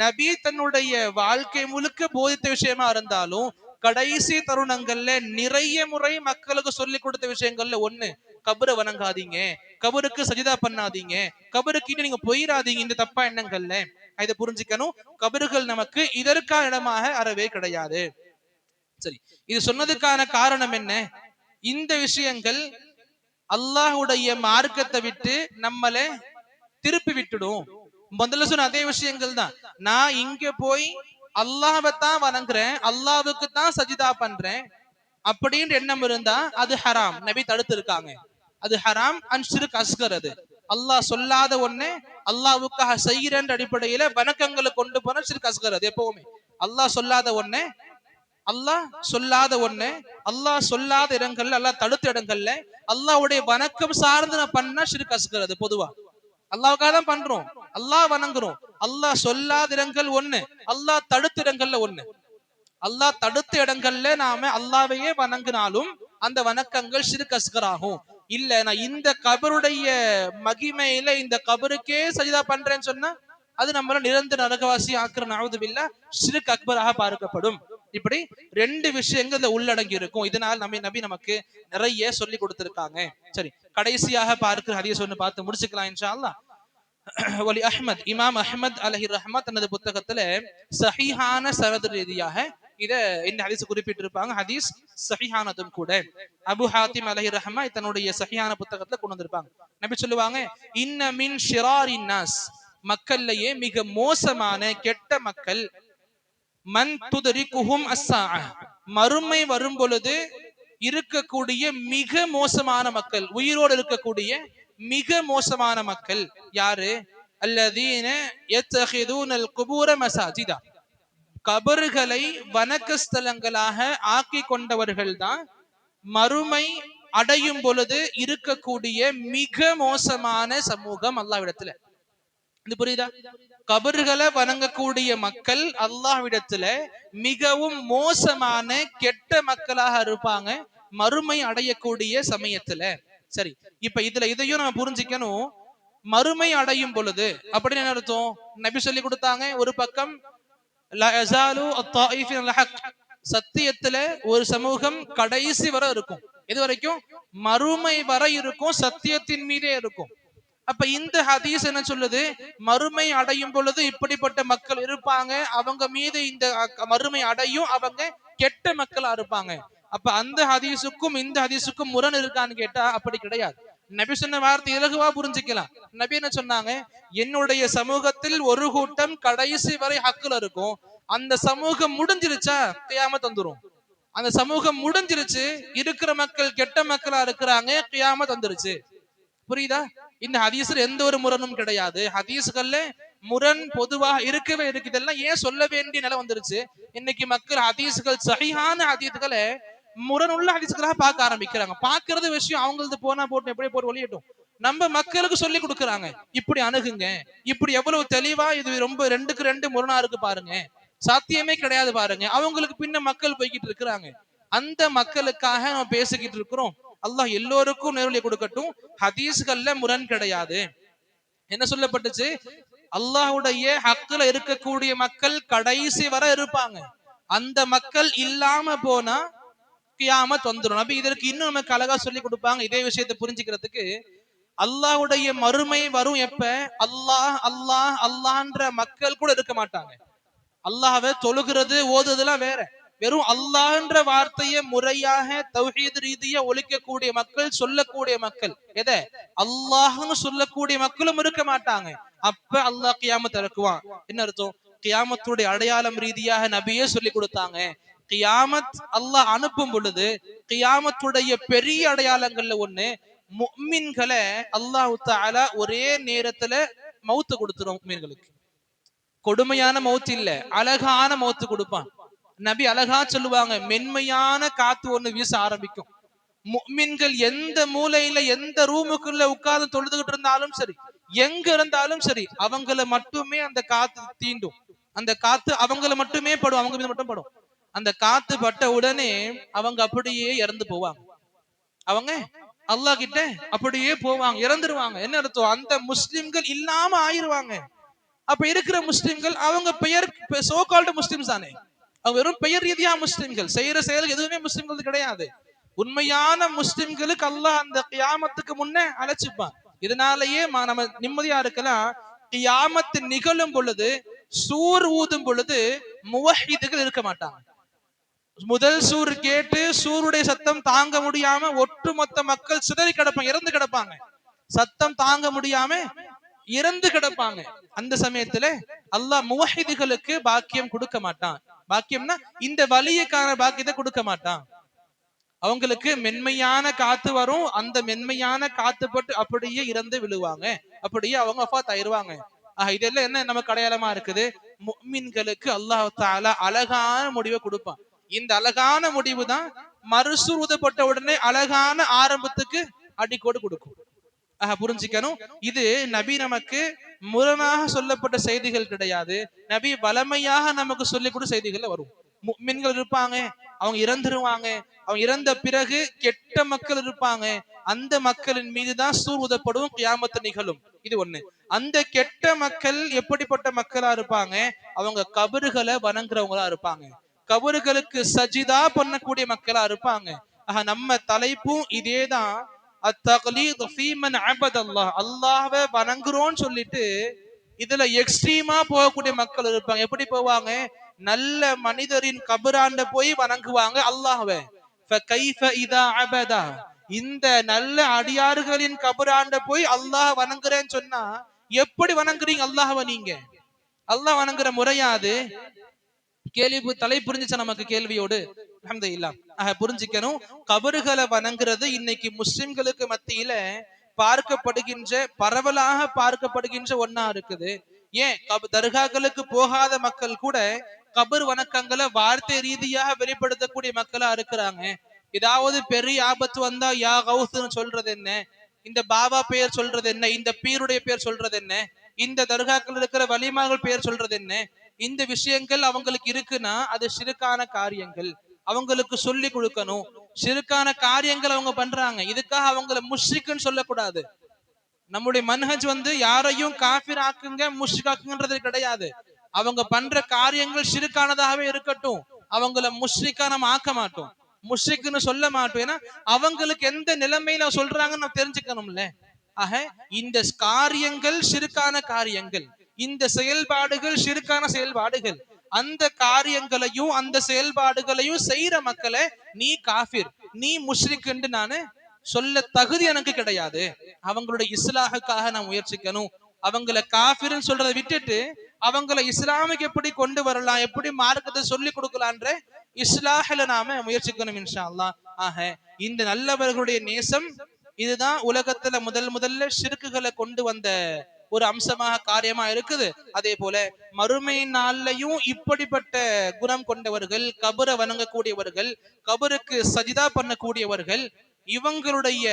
நபி தன்னுடைய வாழ்க்கை முழுக்க போதித்த விஷயமா இருந்தாலும் கடைசி தருணங்கள்ல நிறைய முறை மக்களுக்கு சொல்லி கொடுத்த விஷயங்கள்ல ஒண்ணு, கபரை வணங்காதீங்க, கபருக்கு சஜிதா பண்ணாதீங்க, கபருக்கு நீங்க போயிடாதீங்க, இந்த தப்பா எண்ணங்கள்ல இதை புரிஞ்சுக்கணும். கபறுகள் நமக்கு இதற்கான இடமாக அறவே கிடையாது. சரி, இது சொன்னதுக்கான காரணம் என்ன? இந்த விஷயங்கள் அல்லாஹுடைய மார்க்கத்தை விட்டு நம்மளை திருப்பி விட்டுடும். முதல்ல சொன்ன அதே விஷயங்கள் தான். நான் இங்க போய் அல்லாஹ்வைத்தான் வணங்குறேன், அல்லாஹ்வுக்கு தான் சஜிதா பண்றேன் அப்படின்னு எண்ணம் இருந்தா அது ஹராம், நபி தடுத்து இருக்காங்க. அது ஹராம் அன் ஷிர்க் அஸ்கர். அது அல்லாஹ் சொல்லாத ஒண்ணு அல்லாஹ்வுக்காக செய்யற அடிப்படையில வணக்கங்களை கொண்டு போன ஷிர்க் அஸ்கர். அது எப்பவுமே அல்லாஹ் சொல்லாத ஒண்ணு, அல்லாஹ் சொல்லாத ஒண்ணு, அல்லாஹ் சொல்லாத இடங்கள்ல, அல்லாஹ் தடுத்த இடங்கள்ல அல்லாஹ்வுடைய வணக்கம் சார்ந்து பண்ணா ஷிர்க் அஸ்கர். அது பொதுவா அல்லாஹ்வுக்காக தான் பண்றோம், அல்லாஹ் வணங்குறோம். அல்லாஹ் சொல்லாத இடங்கள் ஒண்ணு, அல்லாஹ் தடுத்த இடங்கள்ல ஒண்ணு. அல்லாஹ் தடுத்த இடங்கள்ல நாம அல்லாஹ்வையே வணங்கினாலும் அந்த வணக்கங்கள் ஷிர்க் அஸ்கர் ஆகும். இல்ல நான் இந்த கபருடைய மகிமையில இந்த கபருக்கே சஜிதா பண்றேன்னு சொன்னா அது நம்மள நிரந்தர நரகவாசி ஆக்குற நஅூது பில்லாஹ் ஷிர்க் அக்பராக பார்க்கப்படும். இப்படி ரெண்டு விஷயங்கள் உள்ளடங்கி இருக்கும். இதனால் நபி நமக்கு நிறைய சொல்லி கொடுத்திருக்காங்க. சரி, கடைசியாக பார்க்கிற ஹதீஸ் ஒன்னு பார்த்து முடிச்சுக்கலாம் இன்ஷா அல்லாஹ். வலி அஹ்மத், இமாம் அஹ்மத் அலைஹி ரஹ்மத் தனது புத்தகத்துல சஹீஹான சனது ரீதியாக இத இந்த ஹதீஸ் குறிப்பிட்டிருப்பாங்க. ஹதீஸ் சஹீஹானதும் கூட. அபு ஹாத்திம் அலைஹி ரஹ்மா தன்னுடைய சஹீஹான புத்தகத்துல கொண்டு வந்திருப்பாங்க. நபி சொல்லுவாங்க, இன்ன மின் ஷிராரின் நாஸ், மக்கள்லயே மிக மோசமான கெட்ட மக்கள், மன் துதரிகுஹும் அஸ்ஸாஅ, மறுமை வரும் பொழுது இருக்கக்கூடிய மிக மோசமான மக்கள், உயிரோடு இருக்கக்கூடிய மிக மோசமான மக்கள் யாரு? அல்லதீன யத்தகிதுனல் குபூர மசாஜிதா, கபறுகளை வணக்க ஸ்தலங்களாக ஆக்கி கொண்டவர்கள் தான் மறுமை அடையும் பொழுது இருக்கக்கூடிய மிக மோசமான சமூகம் அல்லாஹ்விடத்துல. இது புரியுதா? கபறுகளை வணங்கக்கூடிய மக்கள் அல்லாஹ்விடத்துல மிகவும் மோசமான கெட்ட மக்களாக இருப்பாங்க மறுமை அடையக்கூடிய சமயத்துல. சரி, இப்ப இதுல இதையும் நம்ம புரிஞ்சுக்கணும். மறுமை அடையும் பொழுது அப்படின்னு என்ன அர்த்தம்? நபி சொல்லி கொடுத்தாங்க, ஒரு பக்கம் சத்தியத்துல ஒரு சமூகம் கடைசி வரை இருக்கும். இது வரைக்கும் மறுமை வரை இருக்கும், சத்தியத்தின் மீதே இருக்கும். அப்ப இந்த ஹதீஸ் என்ன சொல்லுது? மறுமை அடையும் பொழுது இப்படிப்பட்ட மக்கள் இருப்பாங்க, அவங்க மீது இந்த மறுமை அடையும், அவங்க கெட்ட மக்களா இருப்பாங்க. அப்ப அந்த ஹதீஸுக்கும் இந்த ஹதீஸுக்கும் முரண் இருக்கான்னு கேட்டா அப்படி கிடையாது. நபி சொன்ன வார்த்தை இலகுவா புரிஞ்சுக்கலாம். நபி என்ன சொன்னாங்க? என்னுடைய சமூகத்தில் ஒரு கூட்டம் கடைசி வரை ஹக்குல இருக்கும், அந்த சமூகம் முடிஞ்சிருச்சா கியாமத் வந்துரும். அந்த சமூகம் முடிஞ்சிருச்சு, இருக்கிற மக்கள் கெட்ட மக்களா இருக்கிறாங்க, கியாமத் வந்துருச்சு. புரியுதா? இந்த ஹதீஸ்ல எந்த ஒரு முரணும் கிடையாது. ஹதீஸ்கள்ல முரண் பொதுவாக இருக்கவே இருக்கு. இதெல்லாம் ஏன் சொல்ல வேண்டிய நிலை வந்துருச்சு? இன்னைக்கு மக்கள் ஹதீஸ்கள், சஹீஹான ஹதீஸ்களை முரணுள்ள ஹதீஸ்களாக பார்க்க ஆரம்பிக்கிறாங்க. பார்க்கறது விஷயம் அவங்களது, போனா போட்டு எப்படியே போட்டு ஒளியட்டும். நம்ம மக்களுக்கு சொல்லி கொடுக்குறாங்க, இப்படி அணுகுங்க, இப்படி எவ்வளவு தெளிவா இது ரொம்ப ரெண்டுக்கு ரெண்டு முரணா இருக்கு பாருங்க, சாத்தியமே கிடையாது பாருங்க. அவங்களுக்கு பின்ன மக்கள் போய்கிட்டு இருக்கிறாங்க. அந்த மக்களுக்காக நம்ம பேசிக்கிட்டு இருக்கிறோம். அல்லாஹ் எல்லோருக்கும் நேர்வழி கொடுக்கட்டும். ஹதீஸ்கள்ல முரண் கிடையாது. என்ன சொல்லப்பட்டுச்சு? அல்லாஹ்வுடைய ஹக்குல இருக்கக்கூடிய மக்கள் கடைசி வரை இருப்பாங்க, அந்த மக்கள் இல்லாம போனா கியாமத் வந்துரும். நபி இதற்கு இன்னும் நமக்கு அழகா சொல்லி கொடுப்பாங்க. இதே விஷயத்தை புரிஞ்சுக்கிறதுக்கு, அல்லாஹ்வுடைய மறுமை வரும் எப்ப? அல்லாஹ் அல்லாஹ் அல்லாஹ்ன்ற மக்கள் கூட இருக்க மாட்டாங்க. அல்லாஹ்வை தொழுகிறது ஓதுதெல்லாம் வேற, வெறும் அல்லாஹ்ன்ற வார்த்தையை முறையாக தௌஹீத் ரீதியா ஒழிக்கக்கூடிய மக்கள், சொல்லக்கூடிய மக்கள், எதை அல்லாஹ்னு சொல்லக்கூடிய மக்களும் இருக்க மாட்டாங்க. அப்ப அல்லாஹ் கியாமத் இறக்குவான். என்ன அர்த்தம்? கியாமத்துடைய அடையாளம் ரீதியாக நபியே சொல்லி கொடுத்தாங்க. கியாமத் அல்லாஹ் அனுப்பும் பொழுது கியாமத்துடைய பெரிய அடையாளங்கள்ல ஒண்ணு, முஃமின்களை அல்லாஹ் தஆலா ஒரே நேரத்துல மௌத்து கொடுத்துரும். முஃமின்களுக்கு கொடுமையான மௌத்து இல்ல, அழகான மௌத்து கொடுப்பான். நபி அழகா சொல்லுவாங்க, மென்மையான காத்து ஒண்ணு வீச ஆரம்பிக்கும். முஃமின்கள் எந்த மூலையில எந்த ரூமுக்குள்ள உட்கார்ந்து தொழுதுகிட்டு இருந்தாலும் சரி, எங்க இருந்தாலும் சரி, அவங்கள மட்டுமே அந்த காத்து தீண்டும். அந்த காத்து அவங்கள மட்டுமே படும், அவங்க மீது மட்டும் படும். அந்த காத்து பட்ட உடனே அவங்க அப்படியே இறந்து போவாங்க. அவங்க அல்லாஹ் கிட்ட அப்படியே போவாங்க, இறந்துருவாங்க. என்ன அர்த்தம்? அந்த முஸ்லிம்கள் இல்லாம ஆயிருவாங்க. அப்ப இருக்கிற முஸ்லிம்கள் அவங்க பெயர் சோகால்டு முஸ்லிம்ஸ் தானே, அவங்க வெறும் பெயர் ரீதியா முஸ்லிம்கள், செய்யற செயல் எதுவுமே முஸ்லிம்கள் கிடையாது. உண்மையான முஸ்லிம்களுக்கு அல்லாஹ் அந்த கியாமத்துக்கு முன்னே அழைச்சிப்பான். இதனாலேயே நம்ம நிம்மதியா இருக்கலாம். கியாமத்து நிகழும் பொழுது, சூர் ஊதும் பொழுது முவஹிதுகள் இருக்க மாட்டாங்க. முதல் சூர் கேட்டு சூருடைய சத்தம் தாங்க முடியாம ஒட்டுமொத்த மக்கள் சிதறி கிடப்பாங்க, இறந்து கிடப்பாங்க. சத்தம் தாங்க முடியாம இறந்து கிடப்பாங்க. அந்த சமயத்துல அல்லாஹ் முவஹிதுகளுக்கு பாக்கியம் கொடுக்க மாட்டான். பாக்கியம்னா இந்த வலியக்கான பாக்கியத்தை கொடுக்க மாட்டான். அவங்களுக்கு மென்மையான காத்து வரும், அந்த மென்மையான காத்து பட்டு அப்படியே இறந்து விழுவாங்க, அப்படியே அவங்க வஃபாத் ஆயிருவாங்க. இதெல்லாம் என்ன நமக்கு அடையாளமா இருக்குது? முஃமின்களுக்கு அல்லாஹ் தஆலா அழகான முடிவை கொடுப்பான். இந்த அழகான முடிவு தான் மறுசூர் ஊதப்பட்ட உடனே அழகான ஆரம்பத்துக்கு அடிக்கோடு கொடுக்கும். புரிஞ்சுக்கணும். இது நபி நமக்கு முரணாக சொல்லப்பட்ட செய்திகள் கிடையாது. நபி வளமையாக நமக்கு சொல்லிக் கொடுத்த செய்திகள் வரும். முஃமின்கள் இருப்பாங்க, அவங்க இறந்துருவாங்க. அவங்க இறந்த பிறகு கெட்ட மக்கள் இருப்பாங்க, அந்த மக்களின் மீதுதான் சூர் ஊதப்படும், கியாமத்து நிகழும். இது ஒண்ணு. அந்த கெட்ட மக்கள் எப்படிப்பட்ட மக்களா இருப்பாங்க? அவங்க கபறுகளை வணங்குறவங்களா இருப்பாங்க, கபறுகளுக்கு சஜிதா பண்ணக்கூடிய மக்களா இருப்பாங்க. நம்ம தலைப்பும் இதேதான். அல்லாஹ்வை வணங்குறோம்னு சொல்லிட்டு இதுல எக்ஸ்ட்ரீமா போகக்கூடிய மக்கள் இருப்பாங்க. எப்படி போவாங்க? நல்ல மனிதரின் கபராண்ட போய் வணங்குவாங்க அல்லாஹ்வை. இந்த நல்ல அடியார்களின் கபராண்ட போய் அல்லாஹ் வணங்குறேன்னு சொன்னா எப்படி வணங்குறீங்க அல்லாஹ்வை? நீங்க அல்லாஹ் வணங்குற முறையாது. கேள்வி தலை புரிஞ்சுச்சா நமக்கு கேள்வியோடு? அல்ஹம்துலில்லாஹ். புரிஞ்சுக்கணும். கபறுகளை வணங்குறது இன்னைக்கு முஸ்லிம்களுக்கு மத்தியில பார்க்கப்படுகின்ற, பரவலாக பார்க்கப்படுகின்ற ஒன்னா இருக்குது. ஏன் தர்காக்களுக்கு போகாத மக்கள் கூட கபர் வணக்கங்களை வார்த்தை ரீதியாக வெளிப்படுத்தக்கூடிய மக்களா இருக்கிறாங்க. ஏதாவது பெரிய ஆபத்து வந்தா யா கௌஸ்ன்னு சொல்றது என்ன, இந்த பாபா பெயர் சொல்றது என்ன, இந்த பீருடைய பெயர் சொல்றது என்ன, இந்த தர்காக்கள் இருக்கிற வலிமார்கள் பெயர் சொல்றது என்ன, இந்த விஷயங்கள் அவங்களுக்கு இருக்குன்னா அது ஷிர்கான காரியங்கள். அவங்களுக்கு சொல்லி கொடுக்கணும். ஷிர்கான காரியங்கள் அவங்க பண்றாங்க, இதுக்காக அவங்கள முஷ்ரிக்குன்னு சொல்லக்கூடாது. நம்முடைய மன்ஹஜ் யாரையும் காஃபிர் ஆக்குங்க முஷ்ரிக் ஆக்குங்கன்றது கிடையாது. அவங்க பண்ற காரியங்கள் ஷிர்கானதாகவே இருக்கட்டும், அவங்கள முஷ்ரிக்கா நம்ம ஆக்க மாட்டோம், முஷ்ரிக்குன்னு சொல்ல மாட்டோம். ஏன்னா அவங்களுக்கு எந்த நிலைமையில சொல்றாங்கன்னு நம்ம தெரிஞ்சுக்கணும்ல. இந்த காரியங்கள் ஷிர்கான காரியங்கள், இந்த செயல்பாடுகள் ஷிர்கான செயல்பாடுகள். அந்த காரியங்களையும் அந்த செயல்பாடுகளையும் செய்யற மக்களை நீ காஃபிர், நீ முஷ்ரிக் என்று நானு சொல்ல தகுதி எனக்கு கிடையாது. அவங்களுடைய இஸ்லாஹுக்காக நான் முயற்சிக்கணும். அவங்கள காஃபிர்னு சொல்றதை விட்டுட்டு அவங்களை இஸ்லாமுக்கு எப்படி கொண்டு வரலாம், எப்படி மார்க்கத்தை சொல்லி கொடுக்கலான்ற இஸ்லாஹில நாம முயற்சிக்கணும் இன்ஷா அல்லாஹ். இந்த நல்லவர்களுடைய நேசம் இதுதான் உலகத்துல முதல்ல ஷிர்க்குகளை கொண்டு வந்த ஒரு அம்சமாக காரியமா இருக்குது. அதே போல மறுமை நாள்லையும் இப்படிப்பட்ட குணம் கொண்டவர்கள், கபரை வணங்கக்கூடியவர்கள், கபருக்கு சஜிதா பண்ணக்கூடியவர்கள், இவங்களுடைய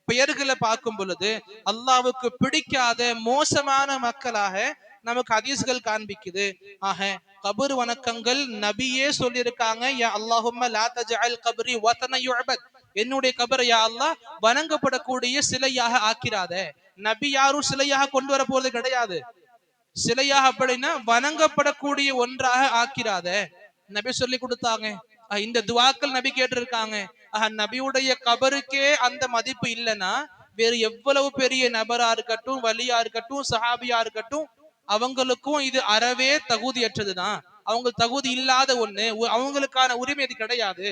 பெயர்களை பார்க்கும் பொழுது அல்லாஹ்வுக்கு பிடிக்காத மோசமான மக்களாக நமக்கு ஹதீஸ்கள் காண்பிக்குது. கபர் வணக்கங்கள் நபியே சொல்லியிருக்காங்க, யா அல்லாஹும்ம லா தஜஅல் கப்ரி வதன யுஅபத், என்னுடைய கபரை யா அல்லாஹ் வணங்கப்படக்கூடிய சிலையாக ஆக்கிராத. நபி யாரும் சிலையாக கொண்டு வர போறது கிடையாது. சிலையாக அப்படின்னா வணங்கப்படக்கூடிய ஒன்றாக ஆக்கிராத நபி சொல்லி கொடுத்தாங்க. இந்த துவாக்கள் நபி கேட்டிருக்காங்க. நபியுடைய கபருக்கே அந்த மதிப்பு இல்லைன்னா வேறு எவ்வளவு பெரிய நபரா இருக்கட்டும், வலியா இருக்கட்டும், சஹாபியா இருக்கட்டும், அவங்களுக்கும் இது அறவே தகுதியற்றதுதான். அவங்க தகுதி இல்லாத ஒண்ணு, அவங்களுக்கான உரிமை இது கிடையாது.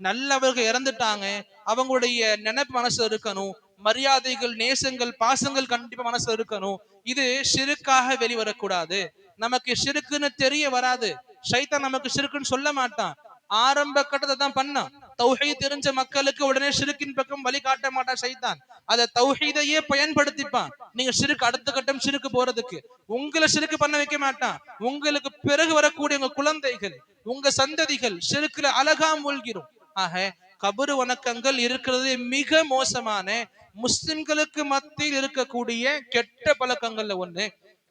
நல்லவர்கள் இறந்துட்டாங்க, அவங்களுடைய நினைப்பு மனசுல இருக்கணும், மரியாதைகள், நேசங்கள், பாசங்கள் கண்டிப்பா மனசுல இருக்கணும். இது ஷிருக்காக வெளிவரக்கூடாது. நமக்கு ஷிருக்குன்னு தெரிய வராது, ஷைத்தான் நமக்கு ஷிருக்குன்னு சொல்ல மாட்டான். ஆரம்ப கட்டத்தை தான் பண்ணான். தௌஹீத் தெரிஞ்ச மக்களுக்கு உடனே ஷிருக்கின் பக்கம் வழி காட்ட மாட்டான் ஷைத்தான். அதை தௌஹீதையே பயன்படுத்திப்பான். நீங்க ஷிருக்கு அடுத்த கட்டம் ஷிருக்கு போறதுக்கு உங்களை ஷிருக்கு பண்ண வைக்க மாட்டான். உங்களுக்கு பிறகு வரக்கூடிய உங்க குழந்தைகள், உங்க சந்ததிகள் ஷிருக்குல அழகா மூழ்கிரும். கபரு வணக்கங்கள் இருக்கிறது மிக மோசமான, முஸ்லிம்களுக்கு மத்தியில் இருக்கக்கூடிய கெட்ட பழக்கங்கள்ல ஒண்ணு,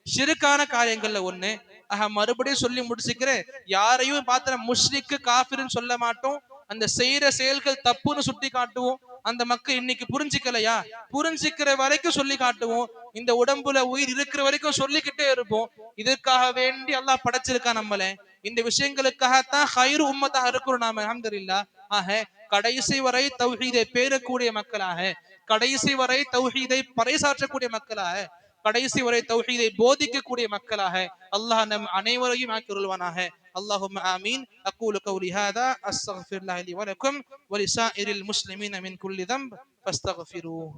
ஷிருக்கான காரியங்கள்ல ஒண்ணு. மறுபடியும் சொல்லி முடிச்சுக்கிறேன். யாரையும் பார்த்து முஷ்ரிக்கு காஃபிர்னு சொல்ல மாட்டோம், அந்த செய்யற செயல்கள் தப்புன்னு சுட்டி காட்டுவோம். அந்த மக்கள் இன்னைக்கு புரிஞ்சுக்கலையா? புரிஞ்சுக்கிற வரைக்கும் சொல்லி காட்டுவோம். இந்த உடம்புல உயிர் இருக்கிற வரைக்கும் சொல்லிக்கிட்டே இருப்போம். இதற்காக வேண்டி அல்லாஹ் படைச்சிருக்கா நம்மள. இந்த விஷயங்களுக்காகத்தான் ஹைரு உம்மத்தாக இருக்கிறோம் நாம, அல்ஹம்துலில்லாஹ். ஆக கடைசி வரை தௌஹீதை பேரக்கூடிய மக்களாக, கடைசி வரை தௌஹீதை பறைசாற்றக்கூடிய மக்களாக, கடைசி வரை தௌஹீதை போதிக்கக்கூடிய மக்களாக அல்லாஹ் நம் அனைவரையும் ஆக்கிருள்வானாக. اللهم آمين. أقول قولي هذا أستغفر الله لي ولكم ولسائر المسلمين من كل ذنب فاستغفروه.